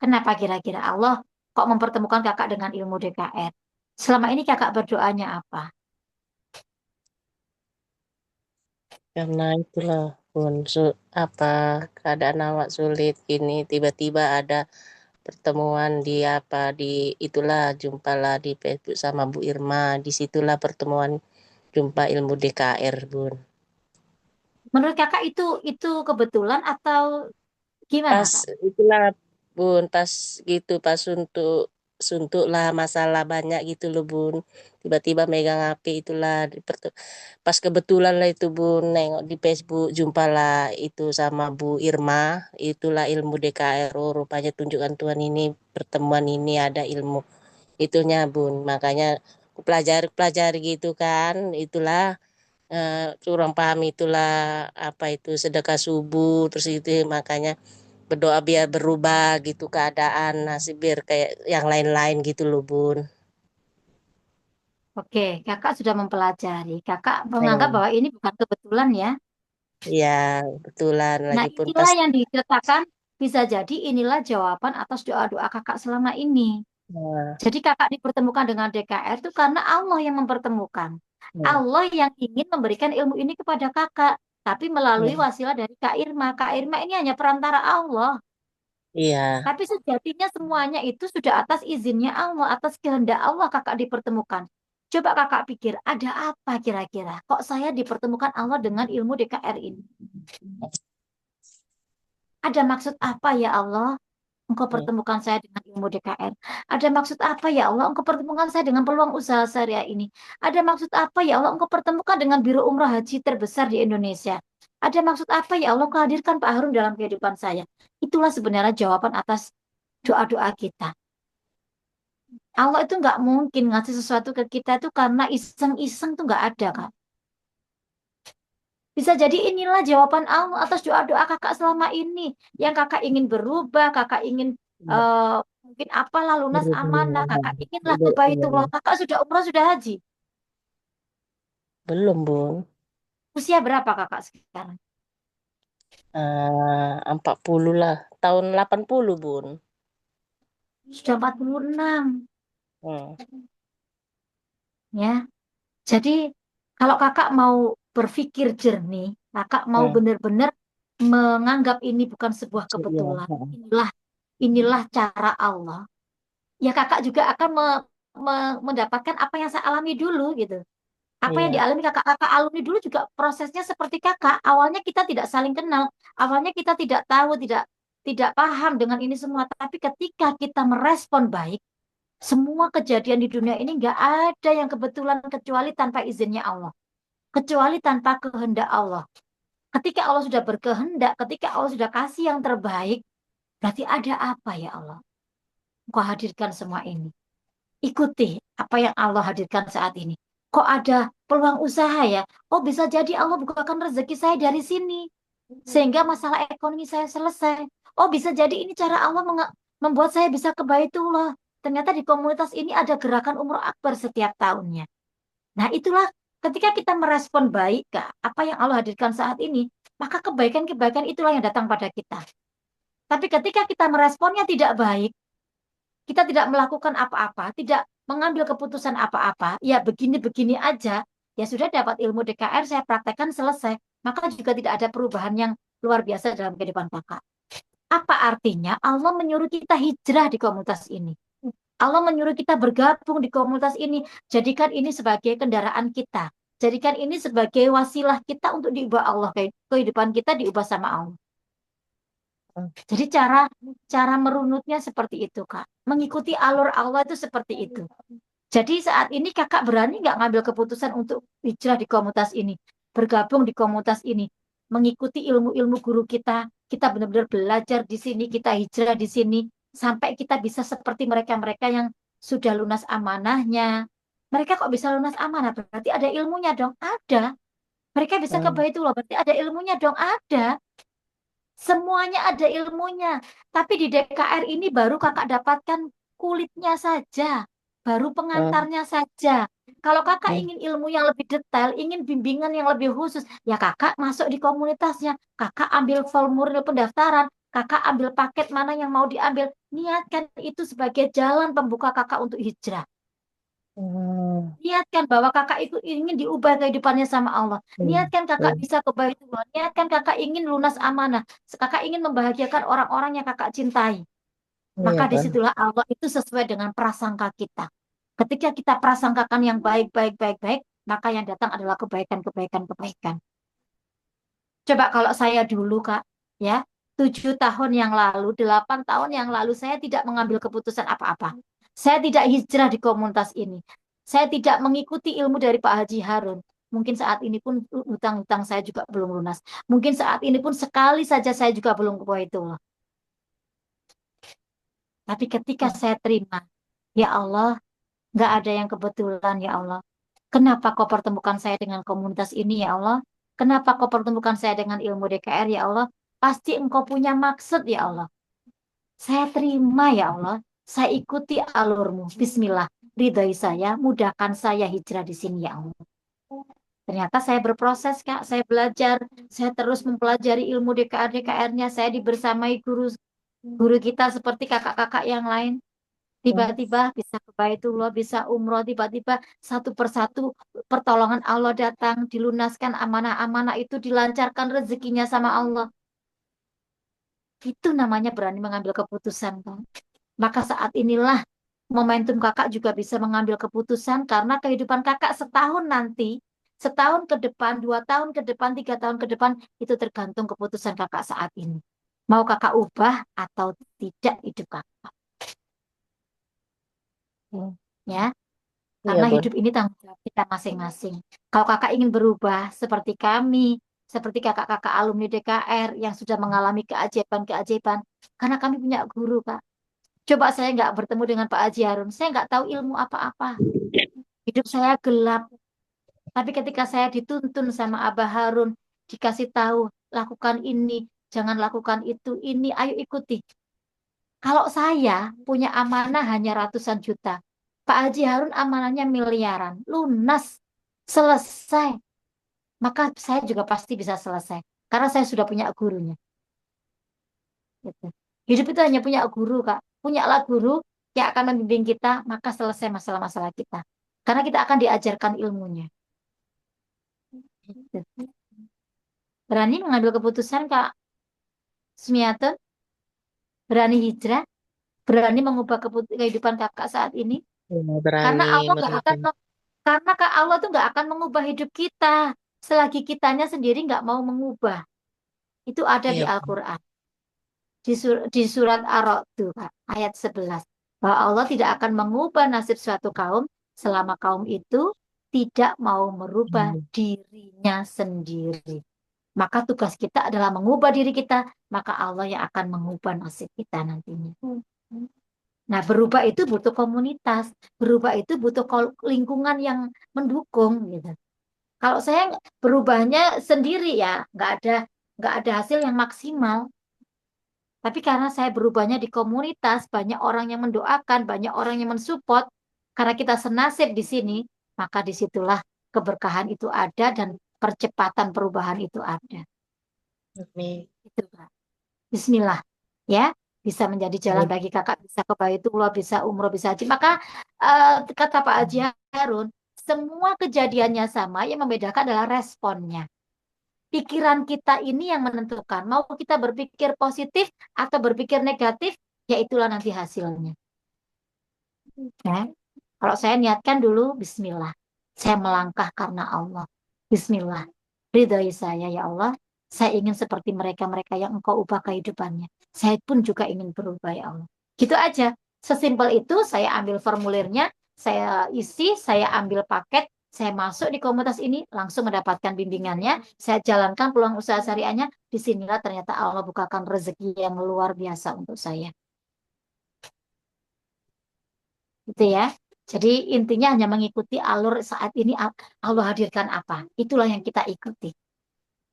Kenapa kira-kira Allah kok mempertemukan kakak dengan ilmu DKR? Selama ini kakak berdoanya apa? Karena itulah Bun, apa keadaan awak sulit ini tiba-tiba ada pertemuan di apa di itulah jumpalah di Facebook sama Bu Irma, disitulah pertemuan jumpa ilmu DKR Bun. Menurut kakak itu kebetulan atau gimana Pas kak? itulah Bun, pas gitu, pas suntuk lah masalah banyak gitu loh Bun. Tiba-tiba megang HP itulah pas kebetulan lah itu Bun nengok di Facebook jumpalah itu sama Bu Irma, itulah ilmu DKR. Oh, rupanya tunjukkan Tuhan ini pertemuan ini ada ilmu itunya Bun. Makanya aku pelajari gitu kan, itulah kurang paham itulah apa itu sedekah subuh terus itu makanya berdoa biar berubah gitu keadaan nasib biar kayak yang lain-lain gitu loh Bun. Oke, kakak sudah mempelajari. Kakak menganggap Hmm. bahwa ini bukan kebetulan ya. Ya betulan Nah, lagi pun inilah pas yang dikatakan bisa jadi inilah jawaban atas doa-doa kakak selama ini. nah, Jadi kakak dipertemukan dengan DKR itu karena Allah yang mempertemukan. nah, Allah yang ingin memberikan ilmu ini kepada kakak. Tapi melalui nah, wasilah dari Kak Irma. Kak Irma ini hanya perantara Allah. iya Tapi sejatinya semuanya itu sudah atas izinnya Allah, atas kehendak Allah kakak dipertemukan. Coba kakak pikir, ada apa kira-kira? Kok saya dipertemukan Allah dengan ilmu DKR ini? Ada maksud apa ya Allah? Engkau pertemukan saya dengan ilmu DKR. Ada maksud apa ya Allah? Engkau pertemukan saya dengan peluang usaha syariah ini. Ada maksud apa ya Allah? Engkau pertemukan dengan biro umrah haji terbesar di Indonesia. Ada maksud apa ya Allah? Engkau hadirkan Pak Harun dalam kehidupan saya. Itulah sebenarnya jawaban atas doa-doa kita. Allah itu nggak mungkin ngasih sesuatu ke kita itu karena iseng-iseng tuh nggak ada, Kak. Bisa jadi inilah jawaban Allah atas doa-doa kakak selama ini. Yang kakak ingin berubah, kakak ingin mungkin apalah lunas amanah, kakak inginlah ke Baitullah. Kakak sudah umrah, sudah haji. Belum, Bun. Usia berapa kakak sekarang? 40 lah. Tahun 80, Bun. Sudah 46, Hmm. ya. Jadi kalau kakak mau berpikir jernih, kakak mau Hmm. benar-benar menganggap ini bukan sebuah Iya. kebetulan. Inilah cara Allah. Ya kakak juga akan mendapatkan apa yang saya alami dulu gitu. Apa yang Iya. dialami kakak-kakak alumni dulu juga prosesnya seperti kakak. Awalnya kita tidak saling kenal, awalnya kita tidak tahu, tidak paham dengan ini semua. Tapi ketika kita merespon baik, semua kejadian di dunia ini nggak ada yang kebetulan kecuali tanpa izinnya Allah, kecuali tanpa kehendak Allah. Ketika Allah sudah berkehendak, ketika Allah sudah kasih yang terbaik, berarti ada apa ya Allah? Engkau hadirkan semua ini. Ikuti apa yang Allah hadirkan saat ini. Kok ada peluang usaha ya? Oh, bisa jadi Allah bukakan rezeki saya dari sini. Sehingga masalah ekonomi saya selesai. Oh, bisa jadi ini cara Allah membuat saya bisa ke Baitullah. Ternyata di komunitas ini ada gerakan umroh akbar setiap tahunnya. Nah, itulah ketika kita merespon baik Kak, apa yang Allah hadirkan saat ini, maka kebaikan-kebaikan itulah yang datang pada kita. Tapi ketika kita meresponnya tidak baik, kita tidak melakukan apa-apa, tidak mengambil keputusan apa-apa, ya begini-begini aja, ya sudah dapat ilmu DKR, saya praktekkan selesai, maka juga tidak ada perubahan yang luar biasa dalam kehidupan kakak. Apa artinya Allah menyuruh kita hijrah di komunitas ini? Allah menyuruh kita bergabung di komunitas ini, jadikan ini sebagai kendaraan kita, jadikan ini sebagai wasilah kita untuk diubah Allah, kehidupan kita diubah sama Allah. Jadi cara cara merunutnya seperti itu, Kak. Mengikuti alur Allah itu seperti itu. Jadi saat ini kakak berani nggak ngambil keputusan untuk hijrah di komunitas ini, bergabung di komunitas ini, mengikuti ilmu-ilmu guru kita benar-benar belajar di sini, kita hijrah di sini, sampai kita bisa seperti mereka-mereka yang sudah lunas amanahnya. Mereka kok bisa lunas amanah? Berarti ada ilmunya dong? Ada. Mereka bisa ke Hmm. Baitullah, berarti ada ilmunya dong? Ada. Semuanya ada ilmunya. Tapi di DKR ini baru kakak dapatkan kulitnya saja. Baru Hmm. pengantarnya saja. Kalau kakak Hmm. ingin ilmu yang lebih detail, ingin bimbingan yang lebih khusus, ya kakak masuk di komunitasnya. Kakak ambil formulir pendaftaran. Kakak ambil paket mana yang mau diambil. Niatkan itu sebagai jalan pembuka kakak untuk hijrah. Hmm. Niatkan bahwa kakak itu ingin diubah kehidupannya sama Allah. Hmm. Niatkan kakak Hmm. bisa ke Baitullah. Niatkan kakak ingin lunas amanah. Kakak ingin membahagiakan orang-orang yang kakak cintai. Iya Maka kan. disitulah Allah itu sesuai dengan prasangka kita. Ketika kita prasangkakan yang baik, baik, baik, baik, maka yang datang adalah kebaikan, kebaikan, kebaikan. Coba kalau saya dulu, Kak, ya, 7 tahun yang lalu, 8 tahun yang lalu, saya tidak mengambil keputusan apa-apa. Saya tidak hijrah di komunitas ini. Saya tidak mengikuti ilmu dari Pak Haji Harun. Mungkin saat ini pun hutang-hutang saya juga belum lunas. Mungkin saat ini pun sekali saja saya juga belum ke itu. Tapi ketika saya terima, ya Allah, nggak ada yang kebetulan, ya Allah. Kenapa kau pertemukan saya dengan komunitas ini, ya Allah? Kenapa kau pertemukan saya dengan ilmu DKR, ya Allah? Pasti engkau punya maksud, ya Allah. Saya terima, ya Allah. Saya ikuti alurmu. Bismillah. Ridhai saya, mudahkan saya hijrah di sini, ya Allah. Ternyata saya berproses, Kak. Saya belajar. Saya terus mempelajari ilmu DKR-DKR-nya. Saya dibersamai guru kita seperti kakak-kakak yang lain. Hmm. Tiba-tiba bisa ke Baitullah, bisa umroh, tiba-tiba satu persatu pertolongan Allah datang, dilunaskan amanah-amanah itu, dilancarkan rezekinya sama Allah. Itu namanya berani mengambil keputusan, kan? Maka saat inilah momentum kakak juga bisa mengambil keputusan karena kehidupan kakak setahun nanti, setahun ke depan, 2 tahun ke depan, 3 tahun ke depan, itu tergantung keputusan kakak saat ini. Mau kakak ubah atau tidak hidup kakak. Ya, Iya karena bun. hidup ini tanggung jawab kita masing-masing. Kalau kakak ingin berubah seperti kami, seperti kakak-kakak alumni DKR yang sudah mengalami keajaiban-keajaiban, karena kami punya guru, Kak. Coba saya nggak bertemu dengan Pak Haji Harun, saya nggak tahu ilmu apa-apa. Hidup saya gelap. Tapi ketika saya dituntun sama Abah Harun, dikasih tahu, lakukan ini, jangan lakukan itu, ini, ayo ikuti. Kalau saya punya amanah hanya ratusan juta, Pak Haji Harun amanahnya miliaran, lunas, selesai. Maka saya juga pasti bisa selesai, karena saya sudah punya gurunya. Gitu. Hidup itu hanya punya guru, Kak. Punyalah guru yang akan membimbing kita, maka selesai masalah-masalah kita. Karena kita akan diajarkan ilmunya. Gitu. Berani mengambil keputusan, Kak Sumiatun? Berani hijrah? Berani mengubah kehidupan kakak saat ini? Iya, Karena berani Allah nggak akan merubah. karena Kak Allah tuh nggak akan mengubah hidup kita selagi kitanya sendiri nggak mau mengubah. Itu ada di Iya bun. Al-Quran. Di surat Ar-Ra'd tuh, Kak, ayat 11. Bahwa Allah tidak akan mengubah nasib suatu kaum selama kaum itu tidak mau merubah Iya. dirinya sendiri. Maka tugas kita adalah mengubah diri kita, maka Allah yang akan mengubah nasib kita nantinya. Nah, berubah itu butuh komunitas, berubah itu butuh lingkungan yang mendukung gitu. Kalau saya berubahnya sendiri ya, nggak ada hasil yang maksimal. Tapi karena saya berubahnya di komunitas, banyak orang yang mendoakan, banyak orang yang mensupport, karena kita senasib di sini, maka disitulah keberkahan itu ada dan percepatan perubahan itu ada. Amin. Itu, Kak. Bismillah, ya, bisa menjadi jalan bagi kakak, bisa ke Baitullah, bisa umroh, bisa haji. Maka kata Pak Haji Harun, semua kejadiannya sama, yang membedakan adalah responnya. Pikiran kita ini yang menentukan, mau kita berpikir positif atau berpikir negatif, ya itulah nanti hasilnya. Ya. Kalau saya niatkan dulu, Bismillah, saya melangkah karena Allah. Bismillah, ridhoi saya ya Allah. Saya ingin seperti mereka-mereka yang Engkau ubah kehidupannya. Saya pun juga ingin berubah ya Allah. Gitu aja. Sesimpel itu, saya ambil formulirnya, saya isi, saya ambil paket, saya masuk di komunitas ini, langsung mendapatkan bimbingannya, saya jalankan peluang usaha syariahnya, disinilah ternyata Allah bukakan rezeki yang luar biasa untuk saya. Gitu ya. Jadi intinya hanya mengikuti alur saat ini Allah hadirkan apa. Itulah yang kita ikuti.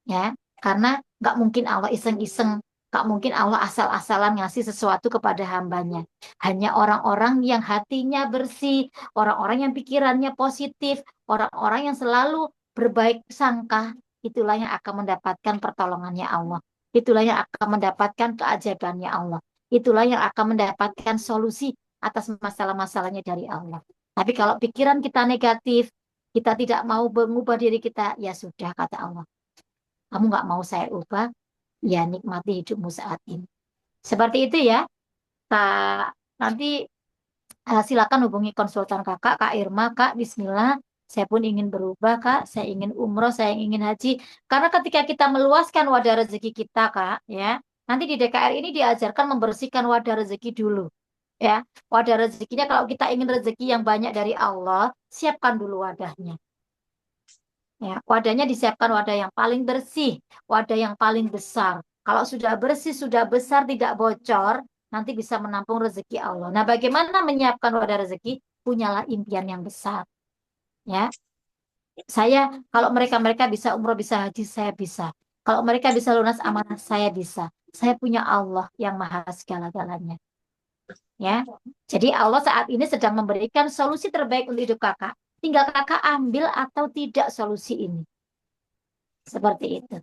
Ya, karena nggak mungkin Allah iseng-iseng, nggak mungkin Allah asal-asalan ngasih sesuatu kepada hambanya. Hanya orang-orang yang hatinya bersih, orang-orang yang pikirannya positif, orang-orang yang selalu berbaik sangka, itulah yang akan mendapatkan pertolongannya Allah. Itulah yang akan mendapatkan keajaibannya Allah. Itulah yang akan mendapatkan solusi atas masalah-masalahnya dari Allah. Tapi kalau pikiran kita negatif, kita tidak mau mengubah diri kita, ya sudah kata Allah. Kamu nggak mau saya ubah, ya nikmati hidupmu saat ini. Seperti itu ya, Kak. Nanti silakan hubungi konsultan kakak, Kak Irma, Kak. Bismillah. Saya pun ingin berubah, Kak. Saya ingin umroh, saya ingin haji. Karena ketika kita meluaskan wadah rezeki kita, Kak, ya, nanti di DKR ini diajarkan membersihkan wadah rezeki dulu. Ya, wadah rezekinya kalau kita ingin rezeki yang banyak dari Allah, siapkan dulu wadahnya. Ya, wadahnya disiapkan wadah yang paling bersih, wadah yang paling besar. Kalau sudah bersih, sudah besar, tidak bocor, nanti bisa menampung rezeki Allah. Nah, bagaimana menyiapkan wadah rezeki? Punyalah impian yang besar. Ya, saya kalau mereka bisa umroh, bisa haji, saya bisa. Kalau mereka bisa lunas amanah, saya bisa. Saya punya Allah yang maha segala-galanya. Ya, jadi Allah saat ini sedang memberikan solusi terbaik untuk hidup kakak. Tinggal kakak ambil atau tidak solusi ini. Seperti itu.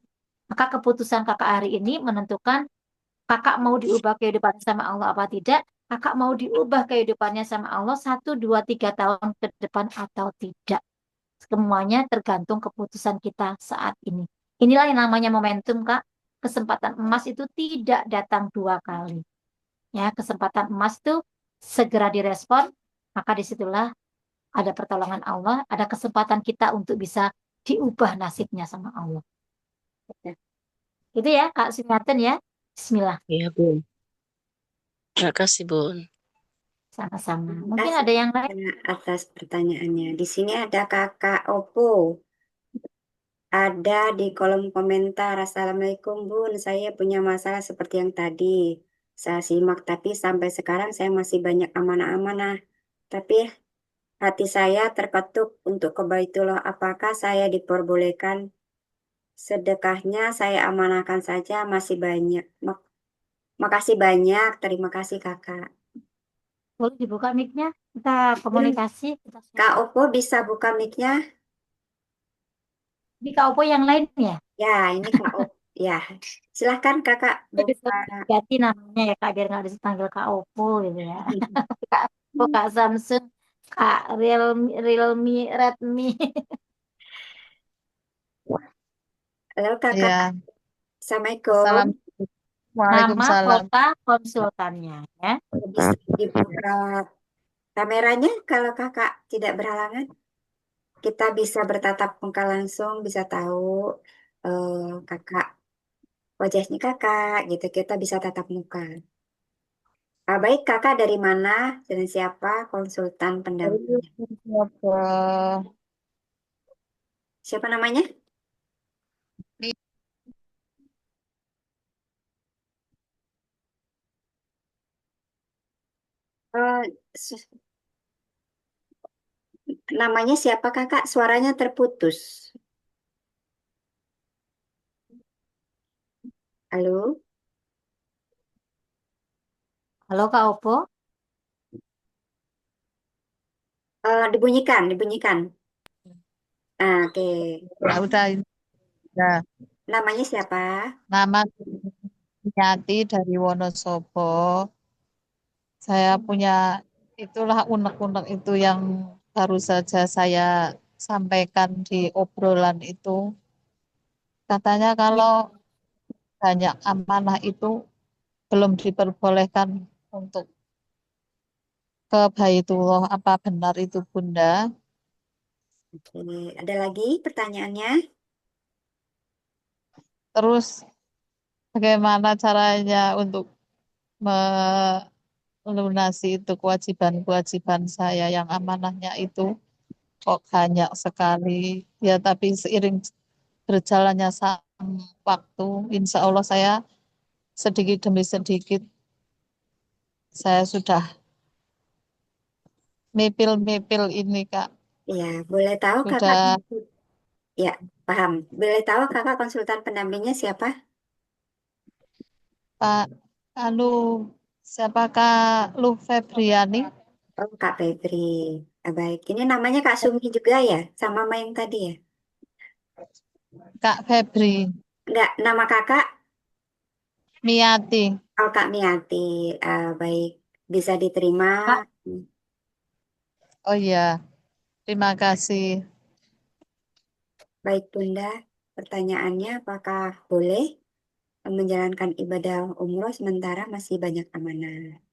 Maka keputusan kakak hari ini menentukan kakak mau diubah kehidupannya sama Allah apa tidak. Kakak mau diubah kehidupannya sama Allah 1, 2, 3 tahun ke depan atau tidak. Semuanya tergantung keputusan kita saat ini. Inilah yang namanya momentum, Kak. Kesempatan emas itu tidak datang 2 kali. Ya, kesempatan emas itu segera direspon, maka disitulah ada pertolongan Allah, ada kesempatan kita untuk bisa diubah nasibnya sama Allah. Gitu ya, Kak Sumiaten ya. Bismillah, Iya, Bun. Terima kasih, Bun. sama-sama. Mungkin Kasih ada yang lain? atas pertanyaannya. Di sini ada Kakak Opo. Ada di kolom komentar. Assalamualaikum Bun, saya punya masalah seperti yang tadi. Saya simak, tapi sampai sekarang saya masih banyak amanah-amanah. Tapi hati saya terketuk untuk ke Baitullah. Apakah saya diperbolehkan sedekahnya? Saya amanahkan saja, masih banyak. Makasih banyak, terima kasih Kakak. Boleh dibuka mic-nya? Kita komunikasi, kita Kak share. Opo bisa buka mic-nya? Di Kak Opo yang lain ya? Ya, ini Kak Opo. Ya, silahkan Kakak Itu bisa buka. ganti namanya ya Kak, biar nggak dipanggil Kak Opo gitu ya. Kak Opo, Kak Samsung, Kak Realme, Redmi. Halo Kakak, Ya, Assalamualaikum. salam. Nama Waalaikumsalam. kota konsultannya ya. Bisa dibuka kameranya kalau Kakak tidak berhalangan. Kita bisa bertatap muka langsung, bisa tahu Kakak, wajahnya Kakak gitu. Kita bisa tatap muka. Baik, Kakak dari mana dan siapa konsultan pendampingnya? Apa? Siapa namanya? Eh, s- Namanya siapa Kakak? Suaranya terputus. Halo? Halo Kak Opo, Dibunyikan, dibunyikan. Oke. Ya udah, ya. Namanya siapa? Nama Nyati dari Wonosobo. Saya punya itulah unek-unek itu yang baru saja saya sampaikan di obrolan itu. Katanya ya, kalau banyak amanah itu belum diperbolehkan untuk ke Baitullah. Apa benar itu, Bunda? Oke, ada lagi pertanyaannya? Terus bagaimana caranya untuk melunasi itu kewajiban-kewajiban saya yang amanahnya itu kok banyak sekali. Ya, tapi seiring berjalannya waktu, insya Allah saya sedikit demi sedikit saya sudah mepil-mepil ini, Kak. Ya, boleh tahu kakak? Sudah, Ya, paham. Boleh tahu kakak konsultan pendampingnya siapa? Pak, anu, siapakah Lu Febriani? Oh, Kak Febri. Baik, ini namanya Kak Sumi juga ya? Sama sama yang tadi ya? Kak Febri, Enggak, nama kakak? Miati. Oh, Kak Miati. Baik, bisa diterima. Kak, Oh iya, terima kasih. Baik, Bunda. Pertanyaannya, apakah boleh menjalankan ibadah umroh sementara masih banyak amanah?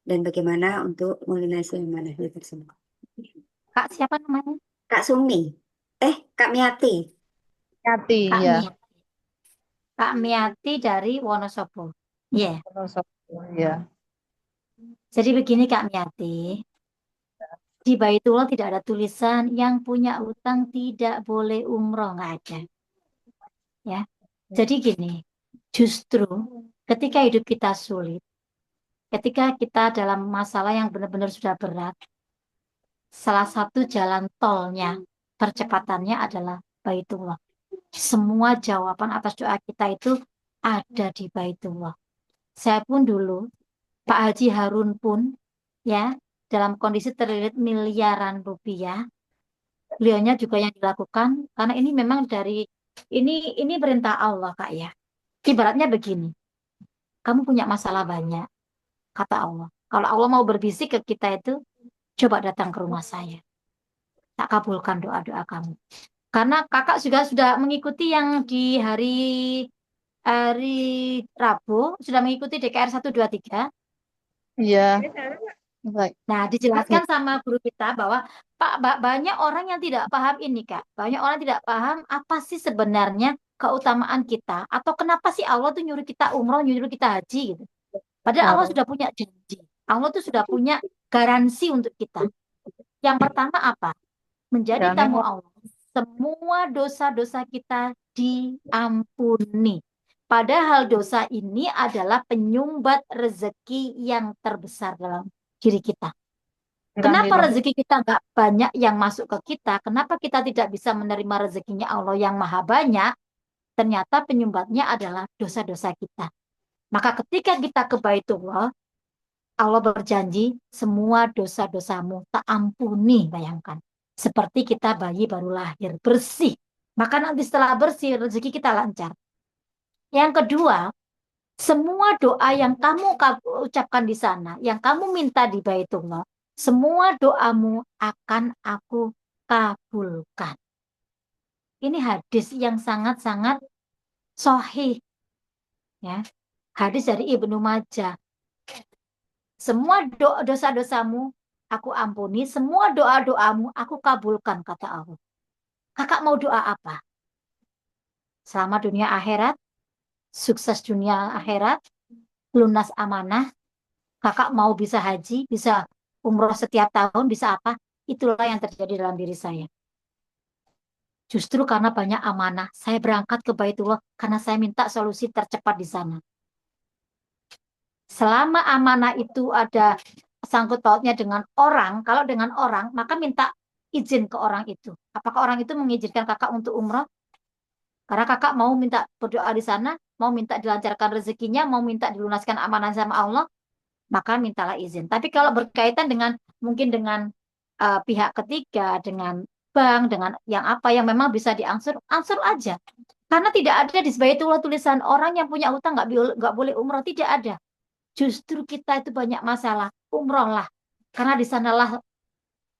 Dan bagaimana untuk melunasi amanah tersebut? Kak siapa namanya? Kak Sumi. Kak Miati. Miati, Kak ya. Mia. Kak Miati dari Wonosobo. Iya. Ya. Jadi begini Kak Miati, di Baitullah tidak ada tulisan yang punya utang tidak boleh umroh, nggak ada. Ya. Jadi gini, justru ketika hidup kita sulit, ketika kita dalam masalah yang benar-benar sudah berat, salah satu jalan tolnya, percepatannya adalah Baitullah. Semua jawaban atas doa kita itu ada di Baitullah. Saya pun dulu, Pak Haji Harun pun, ya, dalam kondisi terlilit miliaran rupiah, beliaunya juga yang dilakukan, karena ini memang dari, ini perintah Allah, Kak, ya. Ibaratnya begini, kamu punya masalah banyak, kata Allah. Kalau Allah mau berbisik ke kita itu, coba datang ke rumah saya. Tak kabulkan doa-doa kamu. Karena kakak juga sudah mengikuti yang di hari Rabu, sudah mengikuti DKR 1, 2, 3. Iya, baik. Nah, dijelaskan sama guru kita bahwa Pak, banyak orang yang tidak paham ini, Kak. Banyak orang tidak paham apa sih sebenarnya keutamaan kita, atau kenapa sih Allah tuh nyuruh kita umroh, nyuruh kita haji gitu. Padahal Allah sudah punya janji. Allah tuh sudah punya garansi untuk kita. Yang pertama apa? Menjadi Jangan tamu Allah. Semua dosa-dosa kita diampuni. Padahal dosa ini adalah penyumbat rezeki yang terbesar dalam diri kita. Kenapa rezeki kita nggak banyak yang masuk ke kita? Kenapa kita tidak bisa menerima rezekinya Allah yang maha banyak? Ternyata penyumbatnya adalah dosa-dosa kita. Maka ketika kita ke Baitullah, Allah berjanji semua dosa-dosamu tak ampuni, bayangkan. Seperti kita bayi baru lahir, bersih. Maka nanti setelah bersih, rezeki kita lancar. Yang kedua, semua doa yang kamu ucapkan di sana, yang kamu minta di Baitullah, semua doamu akan aku kabulkan. Ini hadis yang sangat-sangat sahih. Ya. Hadis dari Ibnu Majah. Semua dosa-dosamu aku ampuni, semua doa-doamu aku kabulkan, kata Allah. Kakak mau doa apa? Selamat dunia akhirat, sukses dunia akhirat, lunas amanah. Kakak mau bisa haji, bisa umroh setiap tahun, bisa apa? Itulah yang terjadi dalam diri saya. Justru karena banyak amanah, saya berangkat ke Baitullah karena saya minta solusi tercepat di sana. Selama amanah itu ada sangkut pautnya dengan orang, kalau dengan orang, maka minta izin ke orang itu. Apakah orang itu mengizinkan kakak untuk umroh? Karena kakak mau minta berdoa di sana, mau minta dilancarkan rezekinya, mau minta dilunaskan amanah sama Allah, maka mintalah izin. Tapi kalau berkaitan dengan mungkin dengan pihak ketiga, dengan bank, dengan yang apa yang memang bisa diangsur, angsur aja. Karena tidak ada di Baitullah tulisan orang yang punya utang nggak boleh umroh, tidak ada. Justru kita itu banyak masalah, umrohlah. Karena di sanalah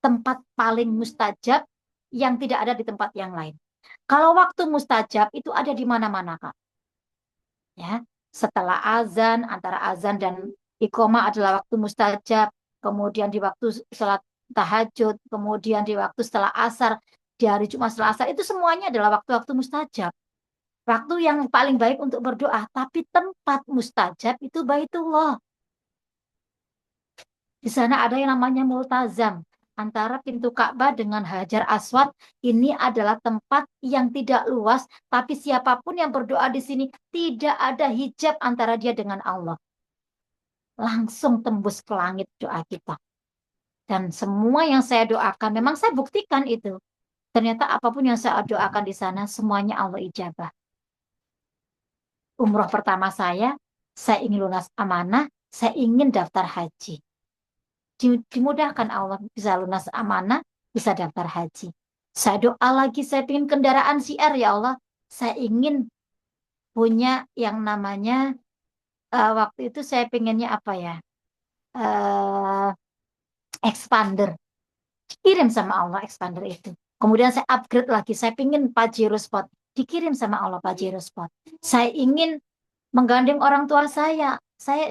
tempat paling mustajab yang tidak ada di tempat yang lain. Kalau waktu mustajab itu ada di mana-mana, Kak. Ya, setelah azan, antara azan dan iqomah adalah waktu mustajab, kemudian di waktu sholat tahajud, kemudian di waktu setelah asar, di hari Jumat setelah asar, itu semuanya adalah waktu-waktu mustajab. Waktu yang paling baik untuk berdoa, tapi tempat mustajab itu Baitullah. Di sana ada yang namanya multazam. Antara pintu Ka'bah dengan Hajar Aswad, ini adalah tempat yang tidak luas, tapi siapapun yang berdoa di sini tidak ada hijab antara dia dengan Allah. Langsung tembus ke langit doa kita. Dan semua yang saya doakan, memang saya buktikan itu. Ternyata apapun yang saya doakan di sana, semuanya Allah ijabah. Umroh pertama saya ingin lunas amanah, saya ingin daftar haji. Dimudahkan Allah, bisa lunas amanah, bisa daftar haji. Saya doa lagi, saya ingin kendaraan CR, ya Allah. Saya ingin punya yang namanya, waktu itu saya pengennya apa ya, expander. Dikirim sama Allah expander itu. Kemudian saya upgrade lagi, saya ingin Pajero Sport. Dikirim sama Allah Pajero Sport. Saya ingin menggandeng orang tua saya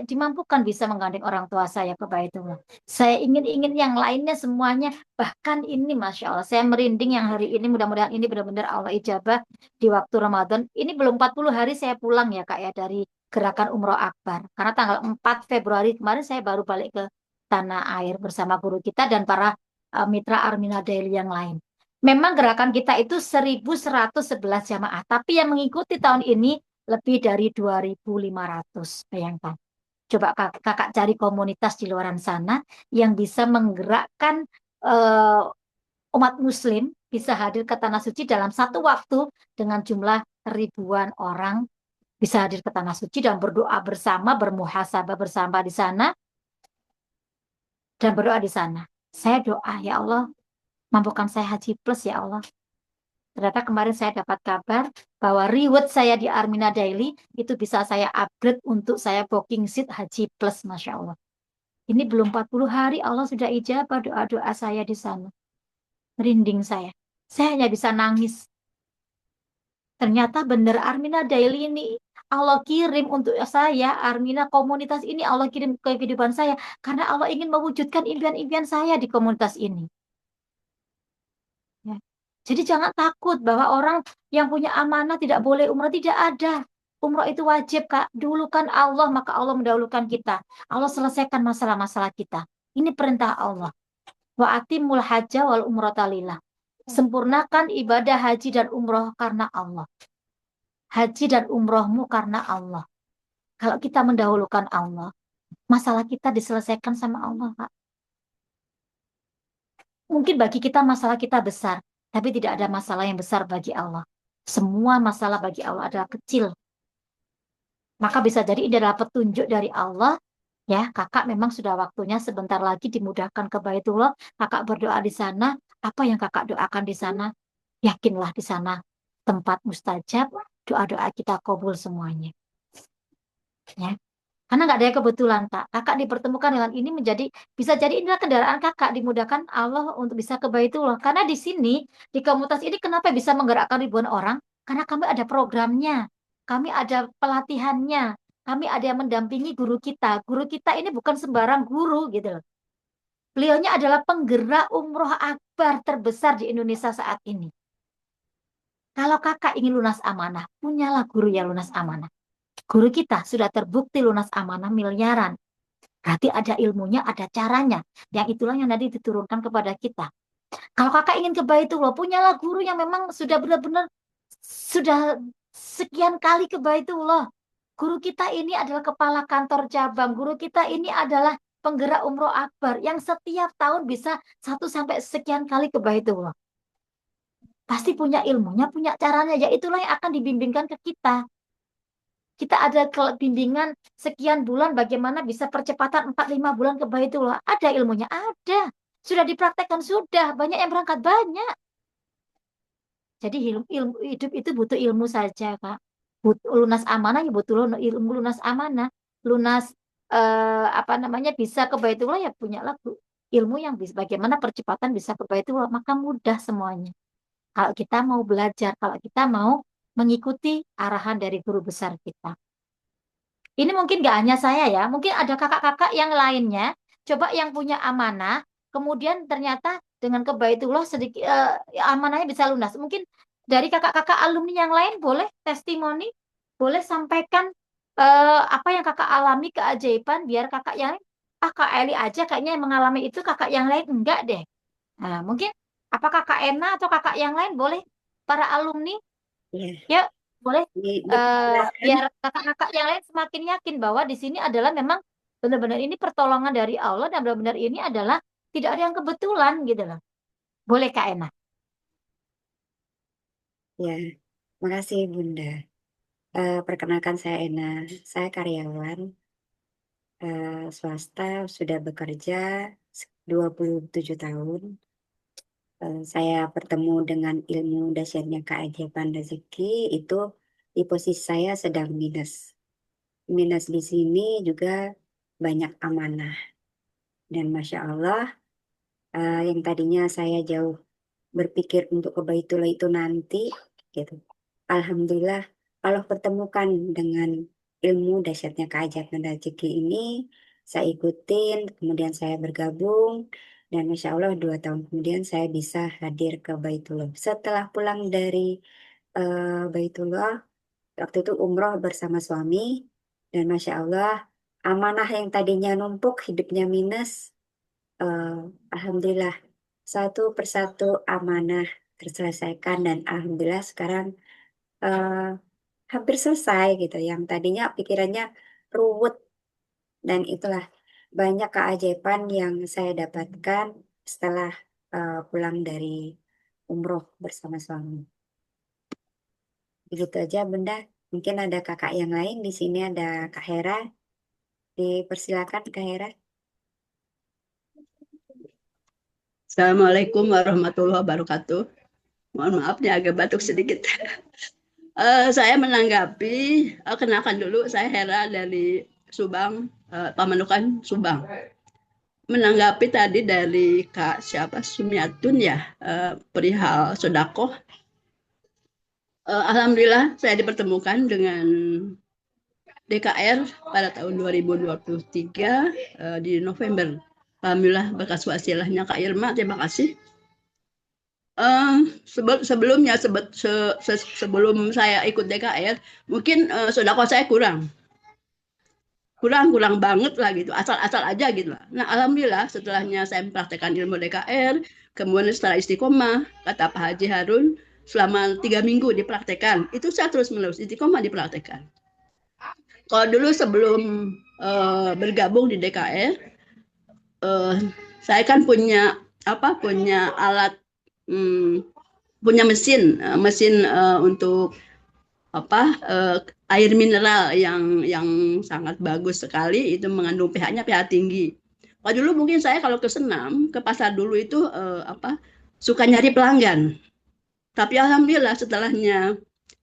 dimampukan bisa menggandeng orang tua saya ke Baitullah. Saya ingin yang lainnya semuanya, bahkan ini Masya Allah, saya merinding yang hari ini, mudah-mudahan ini benar-benar Allah ijabah di waktu Ramadan. Ini belum 40 hari saya pulang ya Kak ya, dari gerakan Umroh Akbar. Karena tanggal 4 Februari kemarin saya baru balik ke tanah air bersama guru kita dan para mitra Armina Daily yang lain. Memang gerakan kita itu 1111 jamaah, tapi yang mengikuti tahun ini lebih dari 2.500, bayangkan. Coba kakak cari komunitas di luar sana yang bisa menggerakkan umat muslim bisa hadir ke Tanah Suci dalam satu waktu dengan jumlah ribuan orang bisa hadir ke Tanah Suci dan berdoa bersama, bermuhasabah bersama di sana dan berdoa di sana. Saya doa, ya Allah, mampukan saya haji plus ya Allah. Ternyata kemarin saya dapat kabar bahwa reward saya di Armina Daily itu bisa saya upgrade untuk saya booking seat haji plus, Masya Allah. Ini belum 40 hari Allah sudah ijabah doa-doa saya di sana. Merinding saya. Saya hanya bisa nangis. Ternyata benar Armina Daily ini Allah kirim untuk saya, Armina komunitas ini Allah kirim ke kehidupan saya karena Allah ingin mewujudkan impian-impian saya di komunitas ini. Ya. Jadi jangan takut bahwa orang yang punya amanah tidak boleh umrah. Tidak ada. Umrah itu wajib, Kak. Dulukan Allah, maka Allah mendahulukan kita. Allah selesaikan masalah-masalah kita. Ini perintah Allah. Wa atimul hajja wal umrata lillah. Sempurnakan ibadah haji dan umroh karena Allah. Haji dan umrohmu karena Allah. Kalau kita mendahulukan Allah, masalah kita diselesaikan sama Allah, Kak. Mungkin bagi kita masalah kita besar, tapi tidak ada masalah yang besar bagi Allah. Semua masalah bagi Allah adalah kecil. Maka bisa jadi ini adalah petunjuk dari Allah. Ya, kakak memang sudah waktunya sebentar lagi dimudahkan ke Baitullah. Kakak berdoa di sana. Apa yang kakak doakan di sana? Yakinlah di sana tempat mustajab. Doa-doa kita kabul semuanya. Ya. Karena nggak ada yang kebetulan, Kak. Kakak dipertemukan dengan ini bisa jadi inilah kendaraan kakak dimudahkan Allah untuk bisa ke Baitullah. Karena di sini, di komunitas ini kenapa bisa menggerakkan ribuan orang? Karena kami ada programnya, kami ada pelatihannya, kami ada yang mendampingi guru kita. Guru kita ini bukan sembarang guru gitu loh. Beliaunya adalah penggerak umroh akbar terbesar di Indonesia saat ini. Kalau kakak ingin lunas amanah, punyalah guru yang lunas amanah. Guru kita sudah terbukti lunas amanah miliaran. Berarti ada ilmunya, ada caranya. Yang itulah yang nanti diturunkan kepada kita. Kalau kakak ingin ke Baitullah, punyalah guru yang memang sudah benar-benar sudah sekian kali ke Baitullah. Guru kita ini adalah kepala kantor cabang. Guru kita ini adalah penggerak umroh akbar yang setiap tahun bisa 1 sampai sekian kali ke Baitullah. Pasti punya ilmunya, punya caranya. Ya itulah yang akan dibimbingkan ke kita. Kita ada bimbingan sekian bulan bagaimana bisa percepatan 4-5 bulan ke Baitullah. Ada ilmunya? Ada. Sudah dipraktekkan, sudah. Banyak yang berangkat, banyak. Jadi ilmu hidup itu butuh ilmu saja, Kak. Lunas amanah ya butuh ilmu lunas amanah. Lunas apa namanya bisa ke Baitullah ya punya lagu ilmu yang bisa bagaimana percepatan bisa ke Baitullah, maka mudah semuanya. Kalau kita mau belajar, kalau kita mau mengikuti arahan dari guru besar kita. Ini mungkin gak hanya saya ya, mungkin ada kakak-kakak yang lainnya, coba yang punya amanah, kemudian ternyata dengan ke Baitullah sedikit amanahnya bisa lunas. Mungkin dari kakak-kakak alumni yang lain boleh testimoni, boleh sampaikan apa yang kakak alami keajaiban, biar kakak yang lain, Kak Eli aja kayaknya yang mengalami itu, kakak yang lain enggak deh. Nah, mungkin apakah Kak Ena atau kakak yang lain boleh para alumni? Ya, Ya, boleh dipersilakan. biar kakak-kakak yang lain semakin yakin bahwa di sini adalah memang benar-benar ini pertolongan dari Allah dan benar-benar ini adalah tidak ada yang kebetulan gitu loh. Boleh Kak Ena? Ya, makasih Bunda. Perkenalkan saya Ena, saya karyawan swasta, sudah bekerja 27 tahun. Saya bertemu dengan ilmu dahsyatnya keajaiban rezeki itu di posisi saya sedang minus. Minus di sini juga banyak amanah. Dan Masya Allah, yang tadinya saya jauh berpikir untuk ke Baitullah itu nanti, gitu. Alhamdulillah, Allah pertemukan dengan ilmu dahsyatnya keajaiban rezeki ini, saya ikutin, kemudian saya bergabung, dan Masya Allah 2 tahun kemudian saya bisa hadir ke Baitullah. Setelah pulang dari Baitullah, waktu itu umroh bersama suami, dan Masya Allah, amanah yang tadinya numpuk, hidupnya minus, eh, Alhamdulillah satu persatu amanah terselesaikan dan alhamdulillah sekarang eh, hampir selesai gitu. Yang tadinya pikirannya ruwet dan itulah banyak keajaiban yang saya dapatkan setelah pulang dari umroh bersama suami. Begitu aja Bunda. Mungkin ada kakak yang lain di sini ada Kak Hera. Dipersilakan Kak Hera. Assalamualaikum warahmatullahi wabarakatuh. Mohon maaf nih agak batuk sedikit. Saya menanggapi, kenalkan dulu saya Hera dari Subang, Pamanukan, Subang. Menanggapi tadi dari Kak siapa Sumiatun ya, perihal sodakoh. Alhamdulillah saya dipertemukan dengan DKR pada tahun 2023 di November. Alhamdulillah berkat wasilahnya Kak Irma, terima kasih. Sebelumnya sebelum saya ikut DKR, mungkin sedekah saya kurang banget lah gitu, asal-asal aja gitu lah. Nah, alhamdulillah setelahnya saya mempraktekkan ilmu DKR, kemudian setelah istiqomah, kata Pak Haji Harun, selama 3 minggu dipraktekkan, itu saya terus menerus istiqomah dipraktekkan. Kalau dulu sebelum bergabung di DKR, saya kan punya alat, punya mesin untuk air mineral yang sangat bagus sekali, itu mengandung pH-nya pH tinggi. Kalau dulu mungkin saya kalau ke senam, ke pasar dulu itu suka nyari pelanggan. Tapi alhamdulillah setelahnya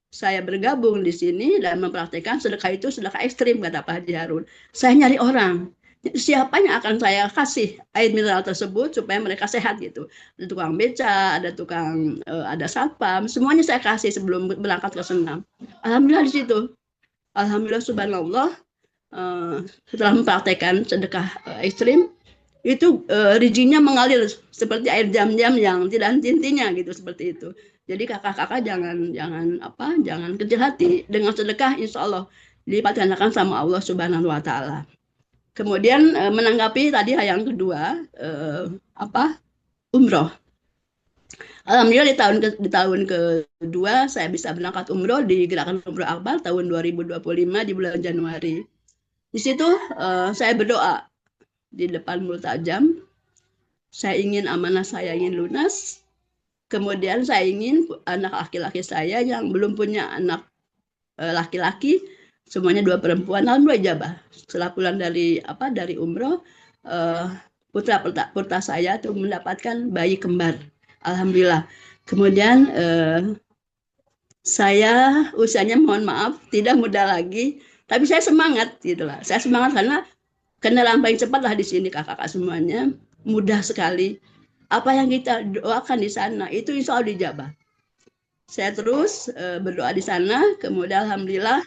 saya bergabung di sini dan mempraktekkan sedekah itu sedekah ekstrim, kata Pak Haji Harun. Saya nyari orang. Siapa yang akan saya kasih air mineral tersebut supaya mereka sehat gitu. Ada tukang beca, ada tukang, ada satpam, semuanya saya kasih sebelum berangkat ke senam. Alhamdulillah di situ. Alhamdulillah subhanallah, setelah mempraktekkan sedekah ekstrim, itu rezekinya mengalir seperti air jam-jam yang tidak henti-hentinya gitu, seperti itu. Jadi kakak-kakak jangan kecil hati, dengan sedekah insya Allah dilipat gandakan sama Allah Subhanahu Wa Taala. Kemudian menanggapi tadi yang kedua, umroh. Alhamdulillah di tahun kedua saya bisa berangkat umroh di Gerakan Umroh Akbar tahun 2025 di bulan Januari. Di situ saya berdoa di depan multajam, saya ingin amanah saya ingin lunas. Kemudian saya ingin anak laki-laki saya yang belum punya anak laki-laki, semuanya 2 perempuan, alhamdulillah ijabah. Setelah pulang dari umroh, putra saya tuh mendapatkan bayi kembar, alhamdulillah. Kemudian saya usianya mohon maaf tidak muda lagi, tapi saya semangat gitulah. Saya semangat karena kendaraan paling cepat lah di sini kakak-kakak semuanya, mudah sekali. Apa yang kita doakan di sana itu insya Allah dijabah. Saya terus berdoa di sana, kemudian alhamdulillah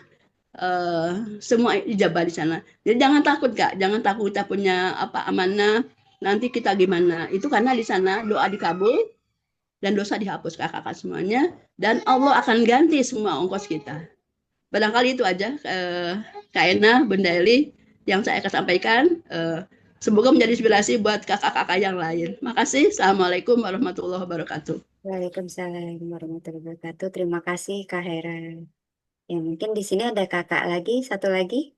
semua ijabah di sana. Jadi jangan takut Kak, jangan takut kita punya amanah, nanti kita gimana. Itu karena di sana doa dikabul dan dosa dihapus kakak-kakak semuanya, dan Allah akan ganti semua ongkos kita. Barangkali itu aja Kak Ena, Bunda Eli yang saya akan sampaikan. Semoga menjadi inspirasi buat kakak-kakak yang lain. Makasih. Assalamualaikum warahmatullahi wabarakatuh. Waalaikumsalam warahmatullahi wabarakatuh. Terima kasih Kak Hera. Ya, mungkin di sini ada kakak lagi, satu lagi.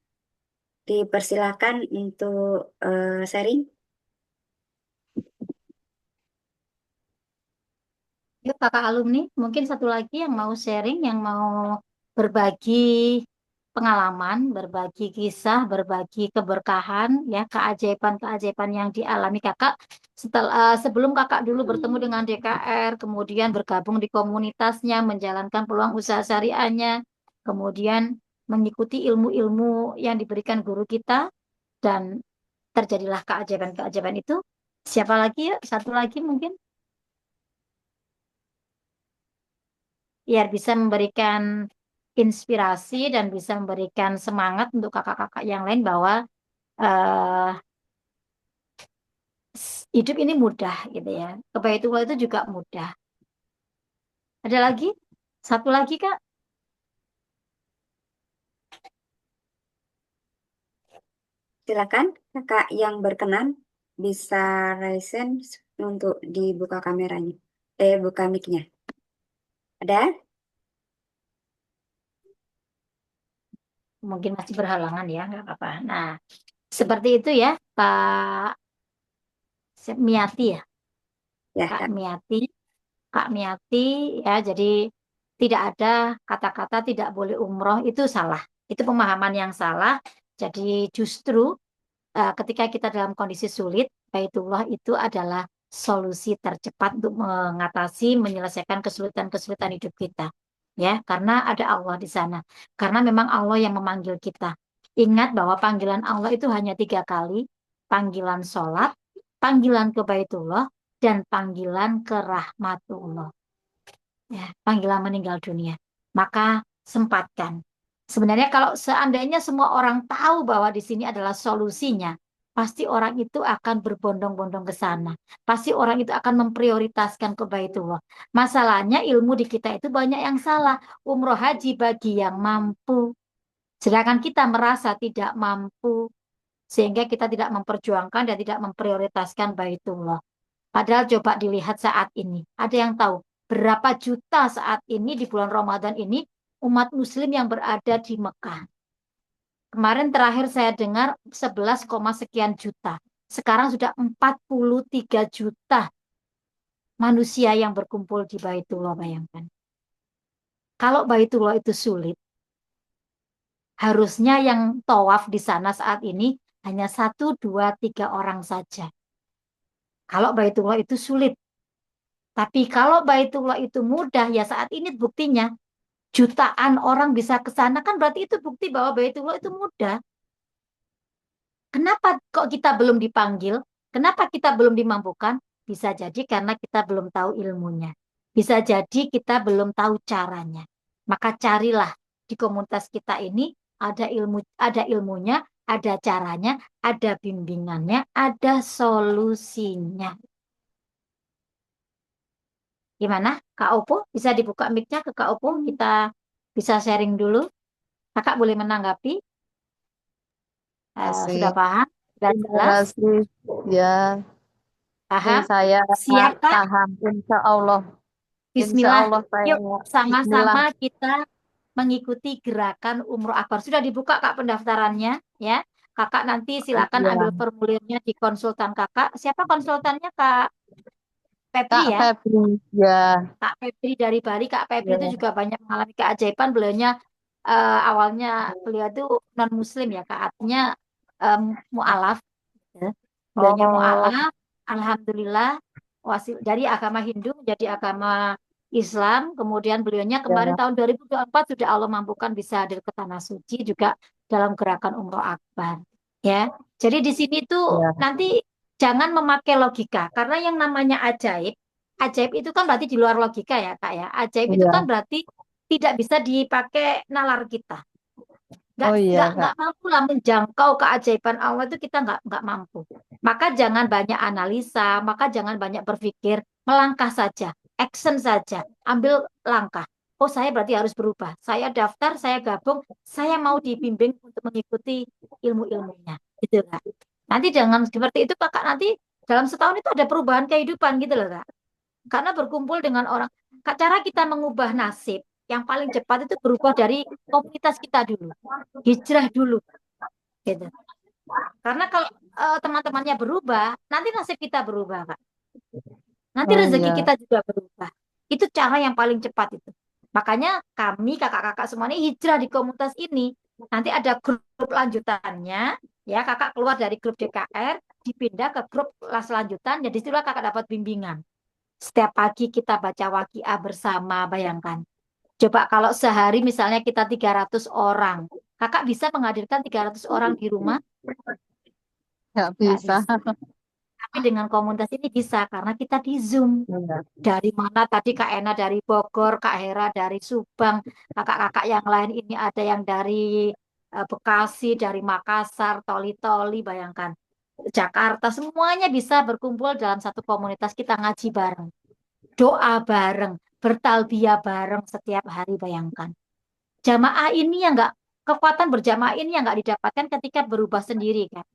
Dipersilakan untuk sharing. Yuk kakak alumni, mungkin satu lagi yang mau sharing, yang mau berbagi pengalaman, berbagi kisah, berbagi keberkahan, ya keajaiban-keajaiban yang dialami kakak sebelum kakak dulu bertemu dengan DKR, kemudian bergabung di komunitasnya, menjalankan peluang usaha syariahnya, kemudian mengikuti ilmu-ilmu yang diberikan guru kita, dan terjadilah keajaiban-keajaiban itu. Siapa lagi ya? Satu lagi mungkin, biar bisa memberikan inspirasi dan bisa memberikan semangat untuk kakak-kakak yang lain bahwa eh, hidup ini mudah gitu ya. Kebaitulah itu juga mudah. Ada lagi? Satu lagi Kak? Silakan kakak yang berkenan bisa raise hand untuk dibuka kameranya. Buka mic-nya. Ada? Mungkin masih berhalangan ya, nggak apa-apa. Nah, seperti itu ya Kak Miati ya. Ya, Kak Kak. Miati. Kak Miati ya, jadi tidak ada kata-kata tidak boleh umroh, itu salah. Itu pemahaman yang salah. Jadi justru ketika kita dalam kondisi sulit, Baitullah itu adalah solusi tercepat untuk mengatasi, menyelesaikan kesulitan-kesulitan hidup kita. Ya, karena ada Allah di sana. Karena memang Allah yang memanggil kita. Ingat bahwa panggilan Allah itu hanya 3 kali. Panggilan sholat, panggilan ke Baitullah, dan panggilan ke rahmatullah. Ya, panggilan meninggal dunia. Maka sempatkan. Sebenarnya kalau seandainya semua orang tahu bahwa di sini adalah solusinya, pasti orang itu akan berbondong-bondong ke sana. Pasti orang itu akan memprioritaskan ke Baitullah. Masalahnya ilmu di kita itu banyak yang salah. Umroh haji bagi yang mampu. Sedangkan kita merasa tidak mampu, sehingga kita tidak memperjuangkan dan tidak memprioritaskan Baitullah. Padahal coba dilihat saat ini. Ada yang tahu berapa juta saat ini di bulan Ramadan ini umat muslim yang berada di Mekah. Kemarin terakhir saya dengar 11, sekian juta. Sekarang sudah 43 juta manusia yang berkumpul di Baitullah, bayangkan. Kalau Baitullah itu sulit, harusnya yang tawaf di sana saat ini hanya 1, 2, 3 orang saja. Kalau Baitullah itu sulit. Tapi kalau Baitullah itu mudah, ya saat ini buktinya jutaan orang bisa ke sana, kan berarti itu bukti bahwa Baitullah itu mudah. Kenapa kok kita belum dipanggil? Kenapa kita belum dimampukan? Bisa jadi karena kita belum tahu ilmunya. Bisa jadi kita belum tahu caranya. Maka carilah di komunitas kita ini ada ilmunya, ada caranya, ada bimbingannya, ada solusinya. Gimana? Kak Opo, bisa dibuka mic-nya ke Kak Opo? Kita bisa sharing dulu. Kakak boleh menanggapi? Kasih. Sudah paham? Sudah Terima jelas? kasih. Ya, Paham? saya Siap, Kak? paham. Insya Allah. Insya Bismillah. Allah saya. Yuk, Bismillah. sama-sama kita mengikuti gerakan Umroh Akbar. Sudah dibuka, Kak, pendaftarannya, ya. Kakak nanti silakan Ya. ambil formulirnya di konsultan Kakak. Siapa konsultannya, Kak Febri, Kak ya? Febri. Ya. Kak Febri dari Bali. Kak Febri Ya. itu juga banyak mengalami keajaiban. Beliaunya awalnya beliau itu non Muslim, ya, Kak. Artinya mualaf. Ya. Beliaunya Oh, mualaf. Alhamdulillah dari agama Hindu menjadi agama Islam. Kemudian beliaunya kemarin ya. tahun 2024 sudah Allah mampukan bisa hadir ke tanah suci juga dalam gerakan Umroh Akbar. Ya, jadi di sini tuh Ya. nanti jangan memakai logika karena yang namanya ajaib, ajaib itu kan berarti di luar logika, ya, Kak, ya. Ajaib itu Ya. kan berarti tidak bisa dipakai nalar kita. Oh iya, Kak. Nggak mampu lah menjangkau keajaiban Allah itu, kita nggak mampu. Maka jangan banyak analisa, maka jangan banyak berpikir, melangkah saja, action saja, ambil langkah. Oh, saya berarti harus berubah. Saya daftar, saya gabung, saya mau dibimbing untuk mengikuti ilmu-ilmunya. Gitu, Kak. Nanti jangan seperti itu, Kak. Nanti dalam setahun itu ada perubahan kehidupan gitu loh, Kak. Karena berkumpul dengan orang. Kak, cara kita mengubah nasib yang paling cepat itu berubah dari komunitas kita dulu. Hijrah dulu. Gitu. Karena kalau teman-temannya berubah, nanti nasib kita berubah, Kak. Nanti Oh rezeki iya. kita juga berubah. Itu cara yang paling cepat itu. Makanya kami, kakak-kakak semuanya hijrah di komunitas ini. Nanti ada grup lanjutannya, ya, kakak keluar dari grup DKR, dipindah ke grup lanjutan, jadi itulah kakak dapat bimbingan. Setiap pagi kita baca waqiah bersama, bayangkan. Coba kalau sehari misalnya kita 300 orang, kakak bisa menghadirkan 300 orang di rumah? Nggak Nggak bisa. bisa. Tapi dengan komunitas ini bisa, karena kita di Zoom. Iya. Dari mana tadi Kak Ena dari Bogor, Kak Hera dari Subang, kakak-kakak yang lain ini ada yang dari Bekasi, dari Makassar, Toli-Toli, bayangkan. Jakarta, semuanya bisa berkumpul dalam satu komunitas, kita ngaji bareng. Doa bareng, bertalbiyah bareng setiap hari, bayangkan. Jamaah ini yang nggak, kekuatan berjamaah ini yang nggak didapatkan ketika berubah sendiri, kan.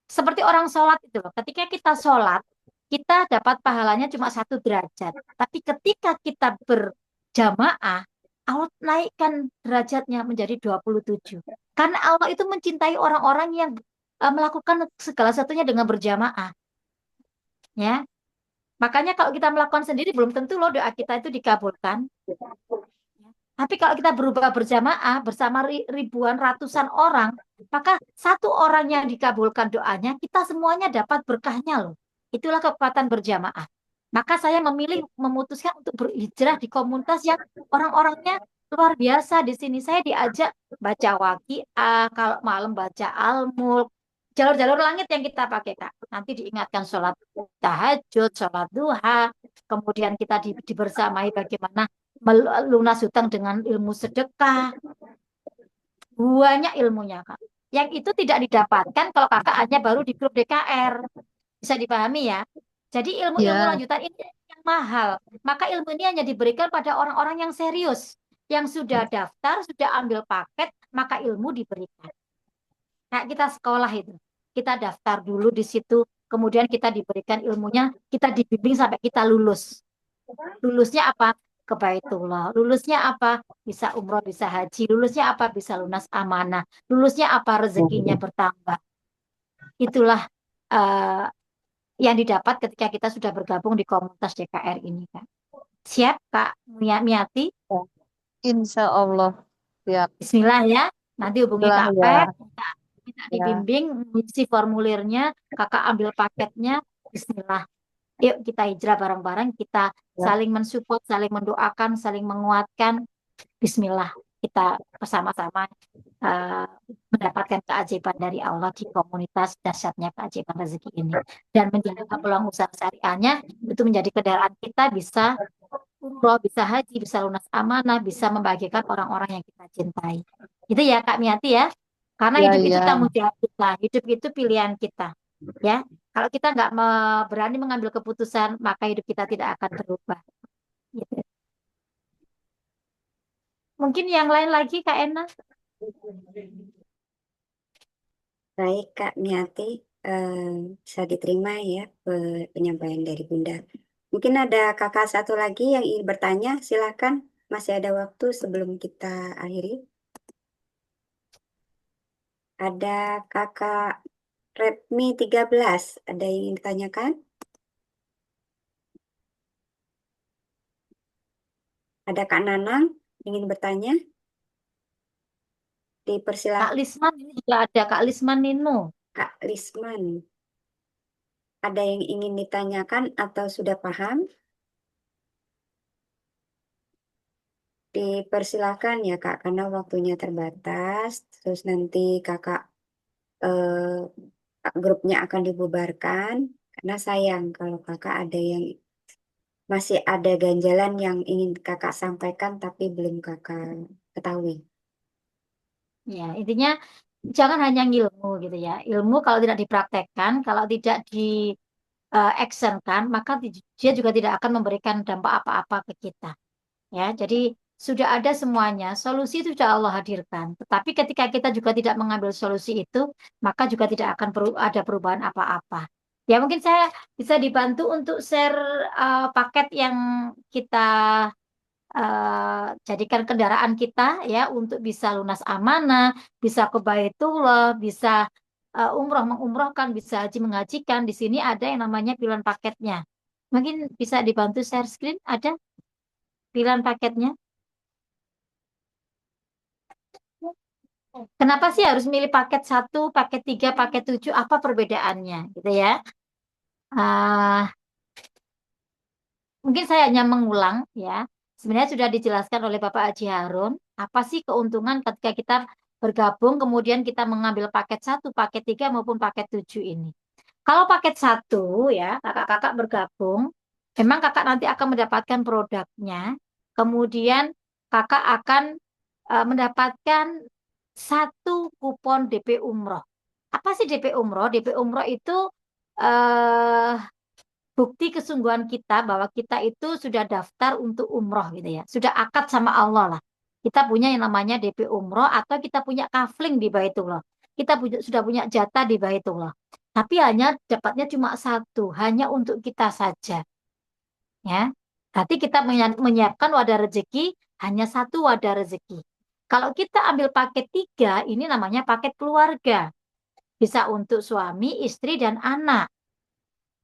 Seperti orang sholat itu loh. Ketika kita sholat, kita dapat pahalanya cuma 1 derajat. Tapi ketika kita berjamaah, Allah naikkan derajatnya menjadi 27. Karena Allah itu mencintai orang-orang yang melakukan segala satunya dengan berjamaah. Ya. Makanya kalau kita melakukan sendiri belum tentu loh doa kita itu dikabulkan. Tapi kalau kita berubah berjamaah bersama ribuan ratusan orang, maka satu orang yang dikabulkan doanya, kita semuanya dapat berkahnya loh. Itulah kekuatan berjamaah. Maka saya memilih memutuskan untuk berhijrah di komunitas yang orang-orangnya luar biasa. Di sini saya diajak baca waqiah, kalau malam baca al-mulk, jalur-jalur langit yang kita pakai, Kak. Nanti diingatkan sholat tahajud, sholat duha, kemudian kita dibersamai bagaimana lunas hutang dengan ilmu sedekah. Banyak ilmunya, Kak. Yang itu tidak didapatkan kalau kakak hanya baru di grup DKR. Bisa dipahami ya. Jadi ilmu-ilmu Ya, lanjutan ini yang mahal. Maka ilmu ini hanya diberikan pada orang-orang yang serius. Yang sudah daftar, sudah ambil paket, maka ilmu diberikan. Kayak kita sekolah itu. Kita daftar dulu di situ, kemudian kita diberikan ilmunya, kita dibimbing sampai kita lulus. Lulusnya apa? Ke Baitullah. Lulusnya apa? Bisa umroh, bisa haji. Lulusnya apa? Bisa lunas amanah. Lulusnya apa? Rezekinya bertambah. Itulah eh, yang didapat ketika kita sudah bergabung di komunitas DKR ini, Kak. Siap, Kak Miati? insya Allah. Ya, Bismillah ya. Nanti hubungi lah Kak ya. Pep, minta Ya, dibimbing, mengisi formulirnya, Kakak ambil paketnya. Bismillah. Yuk kita hijrah bareng-bareng, kita ya. saling mensupport, saling mendoakan, saling menguatkan. Bismillah, kita bersama-sama eh, mendapatkan keajaiban dari Allah di komunitas dahsyatnya keajaiban rezeki ini. Dan menjaga peluang usaha syariahnya, itu menjadi kendaraan kita bisa umroh, bisa haji, bisa lunas amanah, bisa membahagiakan orang-orang yang kita cintai. Itu ya Kak Miati ya. Karena Ya, hidup itu ya. tanggung jawab kita, hidup itu pilihan kita. Ya, kalau kita nggak berani mengambil keputusan, maka hidup kita tidak akan berubah. Gitu. Mungkin yang lain lagi Kak Ena? Baik, Kak Miati, bisa diterima ya penyampaian dari Bunda. Mungkin ada kakak satu lagi yang ingin bertanya, silakan. Masih ada waktu sebelum kita akhiri. Ada kakak Redmi 13, ada yang ingin ditanyakan? Ada Kak Nanang ingin bertanya? Kak Dipersilakan Lisman ini juga ada Kak Lisman Nino. Kak Lisman. Ada yang ingin ditanyakan atau sudah paham? Dipersilakan ya Kak, karena waktunya terbatas. Terus nanti Kakak grupnya akan dibubarkan. Karena sayang kalau Kakak ada yang masih ada ganjalan yang ingin Kakak sampaikan tapi belum Kakak ketahui. Ya, intinya jangan hanya ilmu gitu ya. Ilmu kalau tidak dipraktekkan, kalau tidak di actionkan, maka dia juga tidak akan memberikan dampak apa-apa ke kita. Ya, jadi sudah ada semuanya. Solusi itu sudah Allah hadirkan. Tetapi ketika kita juga tidak mengambil solusi itu, maka juga tidak akan ada perubahan apa-apa. Ya, mungkin saya bisa dibantu untuk share paket yang kita jadikan kendaraan kita ya untuk bisa lunas amanah, bisa ke Baitullah, bisa umroh mengumrohkan, bisa haji menghajikan. Di sini ada yang namanya pilihan paketnya. Mungkin bisa dibantu share screen, ada pilihan paketnya. Kenapa sih harus milih paket 1, paket 3, paket 7? Apa perbedaannya gitu ya? Ah, mungkin saya hanya mengulang ya. Sebenarnya sudah dijelaskan oleh Bapak Haji Harun, apa sih keuntungan ketika kita bergabung kemudian kita mengambil paket 1, paket 3 maupun paket 7 ini. Kalau paket 1 ya, kakak-kakak bergabung, memang kakak nanti akan mendapatkan produknya, kemudian kakak akan mendapatkan 1 kupon DP Umroh. Apa sih DP Umroh? DP Umroh itu eh, bukti kesungguhan kita bahwa kita itu sudah daftar untuk umroh gitu ya. Sudah akad sama Allah lah. Kita punya yang namanya DP Umroh atau kita punya kafling di Baitullah. Kita sudah punya jatah di Baitullah. Tapi hanya dapatnya cuma 1, hanya untuk kita saja. Ya, berarti kita menyiapkan wadah rezeki hanya 1 wadah rezeki. Kalau kita ambil paket 3, ini namanya paket keluarga. Bisa untuk suami, istri, dan anak.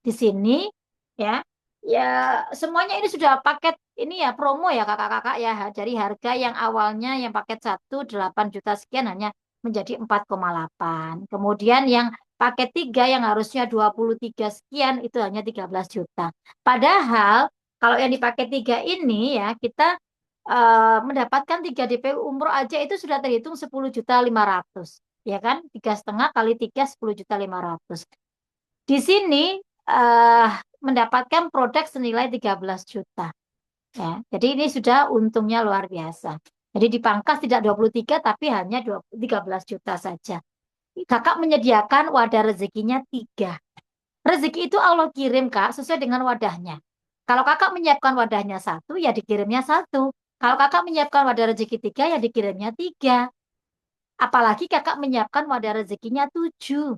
Di sini ya, ya semuanya ini sudah paket ini ya promo ya kakak-kakak ya dari harga yang awalnya yang paket 1 8 juta sekian hanya menjadi 4,8. Kemudian yang paket 3 yang harusnya 23 sekian itu hanya 13 juta. Padahal kalau yang di paket 3 ini ya kita mendapatkan 3 DP umroh aja itu sudah terhitung 10,5 juta, ya kan? 3,5 kali 3 10,5 juta. Di sini eh, mendapatkan produk senilai 13 juta. Ya, jadi ini sudah untungnya luar biasa. Jadi dipangkas tidak 23 tapi hanya 13 juta saja. Kakak menyediakan wadah rezekinya 3. Rezeki itu Allah kirim, Kak, sesuai dengan wadahnya. Kalau kakak menyiapkan wadahnya 1, ya dikirimnya 1. Kalau kakak menyiapkan wadah rezeki 3, ya dikirimnya 3. Apalagi kakak menyiapkan wadah rezekinya 7.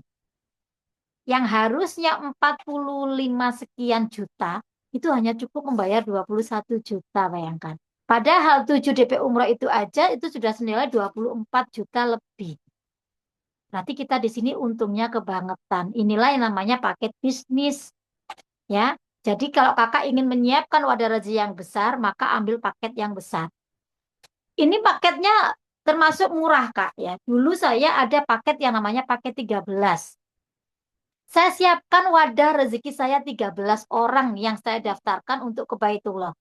Yang harusnya 45 sekian juta, itu hanya cukup membayar 21 juta, bayangkan. Padahal 7 DP umroh itu aja, itu sudah senilai 24 juta lebih. Berarti kita di sini untungnya kebangetan. Inilah yang namanya paket bisnis. Ya, jadi kalau kakak ingin menyiapkan wadah rezeki yang besar, maka ambil paket yang besar. Ini paketnya termasuk murah, Kak, ya. Dulu saya ada paket yang namanya paket 13. Saya siapkan wadah rezeki saya 13 orang yang saya daftarkan untuk ke Baitullah.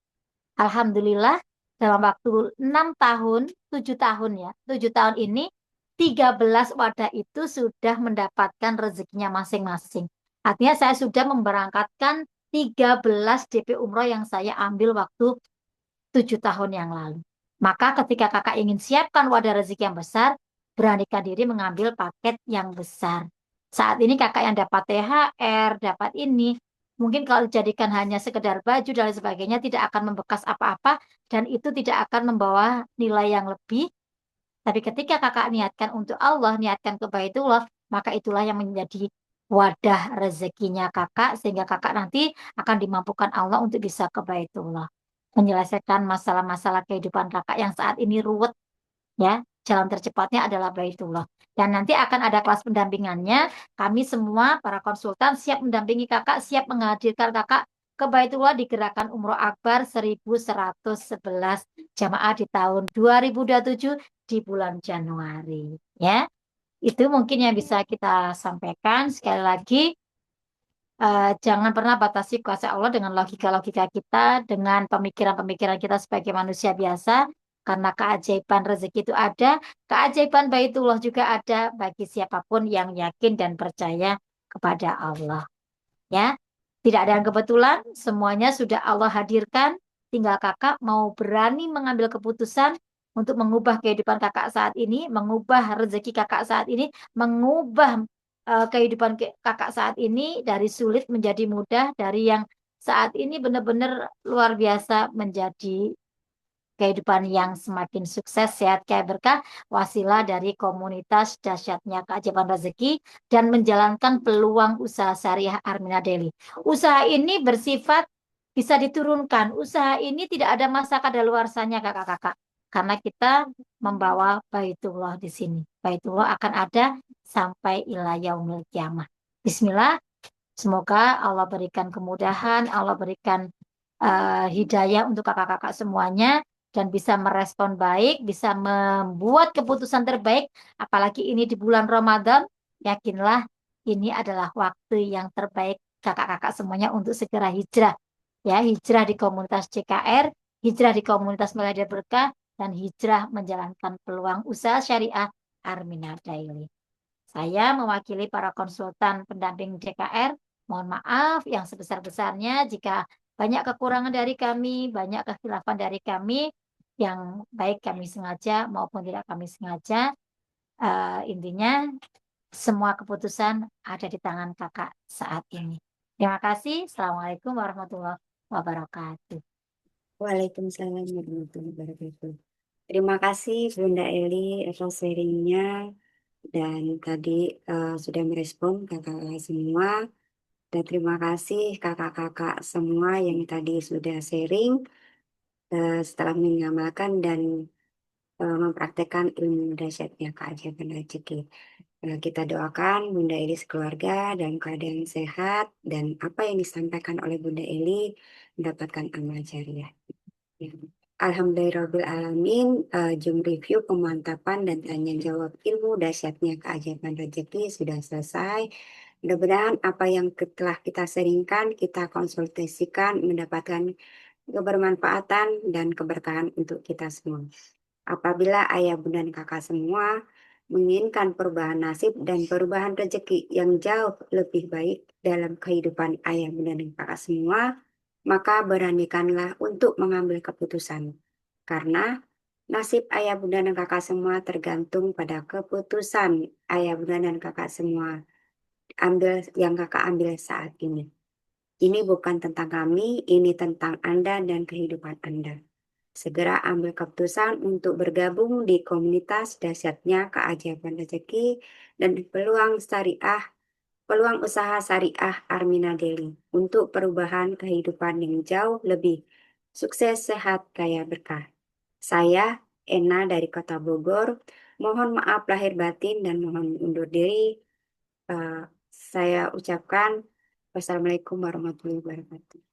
Alhamdulillah, dalam waktu 6 tahun, 7 tahun ya, 7 tahun ini, 13 wadah itu sudah mendapatkan rezekinya masing-masing. Artinya saya sudah memberangkatkan 13 DP umroh yang saya ambil waktu 7 tahun yang lalu. Maka ketika kakak ingin siapkan wadah rezeki yang besar, beranikan diri mengambil paket yang besar. Saat ini kakak yang dapat THR, dapat ini, mungkin kalau dijadikan hanya sekedar baju dan lain sebagainya, tidak akan membekas apa-apa, dan itu tidak akan membawa nilai yang lebih. Tapi ketika kakak niatkan untuk Allah, niatkan ke Baitullah, maka itulah yang menjadi wadah rezekinya kakak, sehingga kakak nanti akan dimampukan Allah untuk bisa ke Baitullah. Menyelesaikan masalah-masalah kehidupan kakak yang saat ini ruwet, ya. Jalan tercepatnya adalah Baitullah. Dan nanti akan ada kelas pendampingannya. Kami semua, para konsultan, siap mendampingi kakak, siap menghadirkan kakak ke Baitullah di Gerakan Umroh Akbar 1111 jamaah di tahun 2027 di bulan Januari. Ya, itu mungkin yang bisa kita sampaikan. Sekali lagi, jangan pernah batasi kuasa Allah dengan logika-logika kita, dengan pemikiran-pemikiran kita sebagai manusia biasa, karena keajaiban rezeki itu ada, keajaiban Baitullah juga ada bagi siapapun yang yakin dan percaya kepada Allah. Ya, tidak ada yang kebetulan, semuanya sudah Allah hadirkan. Tinggal kakak mau berani mengambil keputusan untuk mengubah kehidupan kakak saat ini, mengubah rezeki kakak saat ini, mengubah kehidupan kakak saat ini dari sulit menjadi mudah, dari yang saat ini benar-benar luar biasa menjadi kehidupan yang semakin sukses, sehat, kaya berkah, wasilah dari komunitas dahsyatnya keajaiban rezeki dan menjalankan peluang usaha syariah Armina Daily. Usaha ini bersifat bisa diturunkan. Usaha ini tidak ada masa kadaluarsanya, kakak-kakak. Karena kita membawa Baitullah di sini. Baitullah akan ada sampai ila yaumil kiamah. Bismillah. Semoga Allah berikan kemudahan, Allah berikan hidayah untuk kakak-kakak semuanya dan bisa merespon baik, bisa membuat keputusan terbaik, apalagi ini di bulan Ramadan, yakinlah ini adalah waktu yang terbaik kakak-kakak semuanya untuk segera hijrah. Ya, hijrah di komunitas CKR, hijrah di komunitas Melada Berkah, dan hijrah menjalankan peluang usaha syariah Armina Daily. Saya mewakili para konsultan pendamping JKR, mohon maaf yang sebesar-besarnya jika banyak kekurangan dari kami, banyak kekhilafan dari kami, yang baik kami sengaja maupun tidak kami sengaja. Intinya semua keputusan ada di tangan kakak saat ini. Terima kasih. Assalamualaikum warahmatullahi wabarakatuh. Waalaikumsalam warahmatullahi wabarakatuh. Terima kasih Bunda Eli atas sharingnya dan tadi sudah merespon kakak-kakak semua. Dan terima kasih kakak-kakak semua yang tadi sudah sharing setelah mengamalkan dan mempraktekkan ilmu dahsyatnya keajaiban rezeki. Kita doakan Bunda Eli sekeluarga dalam keadaan sehat dan apa yang disampaikan oleh Bunda Eli mendapatkan amal jariah. Ya. Alhamdulillahirrahmanirrahim, Zoom review pemantapan dan tanya jawab ilmu dahsyatnya keajaiban rezeki sudah selesai. Mudah-mudahan apa yang telah kita sharingkan, kita konsultasikan, mendapatkan kebermanfaatan dan keberkahan untuk kita semua. Apabila ayah, bunda, dan kakak semua menginginkan perubahan nasib dan perubahan rezeki yang jauh lebih baik dalam kehidupan ayah, bunda, dan kakak semua, maka beranikanlah untuk mengambil keputusan. Karena Nasib ayah, bunda, dan kakak semua tergantung pada keputusan ayah, bunda, dan kakak semua yang kakak ambil saat ini. Ini bukan tentang kami, ini tentang Anda dan kehidupan Anda. Segera ambil keputusan untuk bergabung di komunitas dahsyatnya keajaiban rezeki dan peluang usaha syariah Armina Deli untuk perubahan kehidupan yang jauh lebih sukses, sehat, kaya berkah. Saya, Ena dari Kota Bogor, mohon maaf lahir batin dan mohon undur diri. Saya ucapkan wassalamualaikum warahmatullahi wabarakatuh.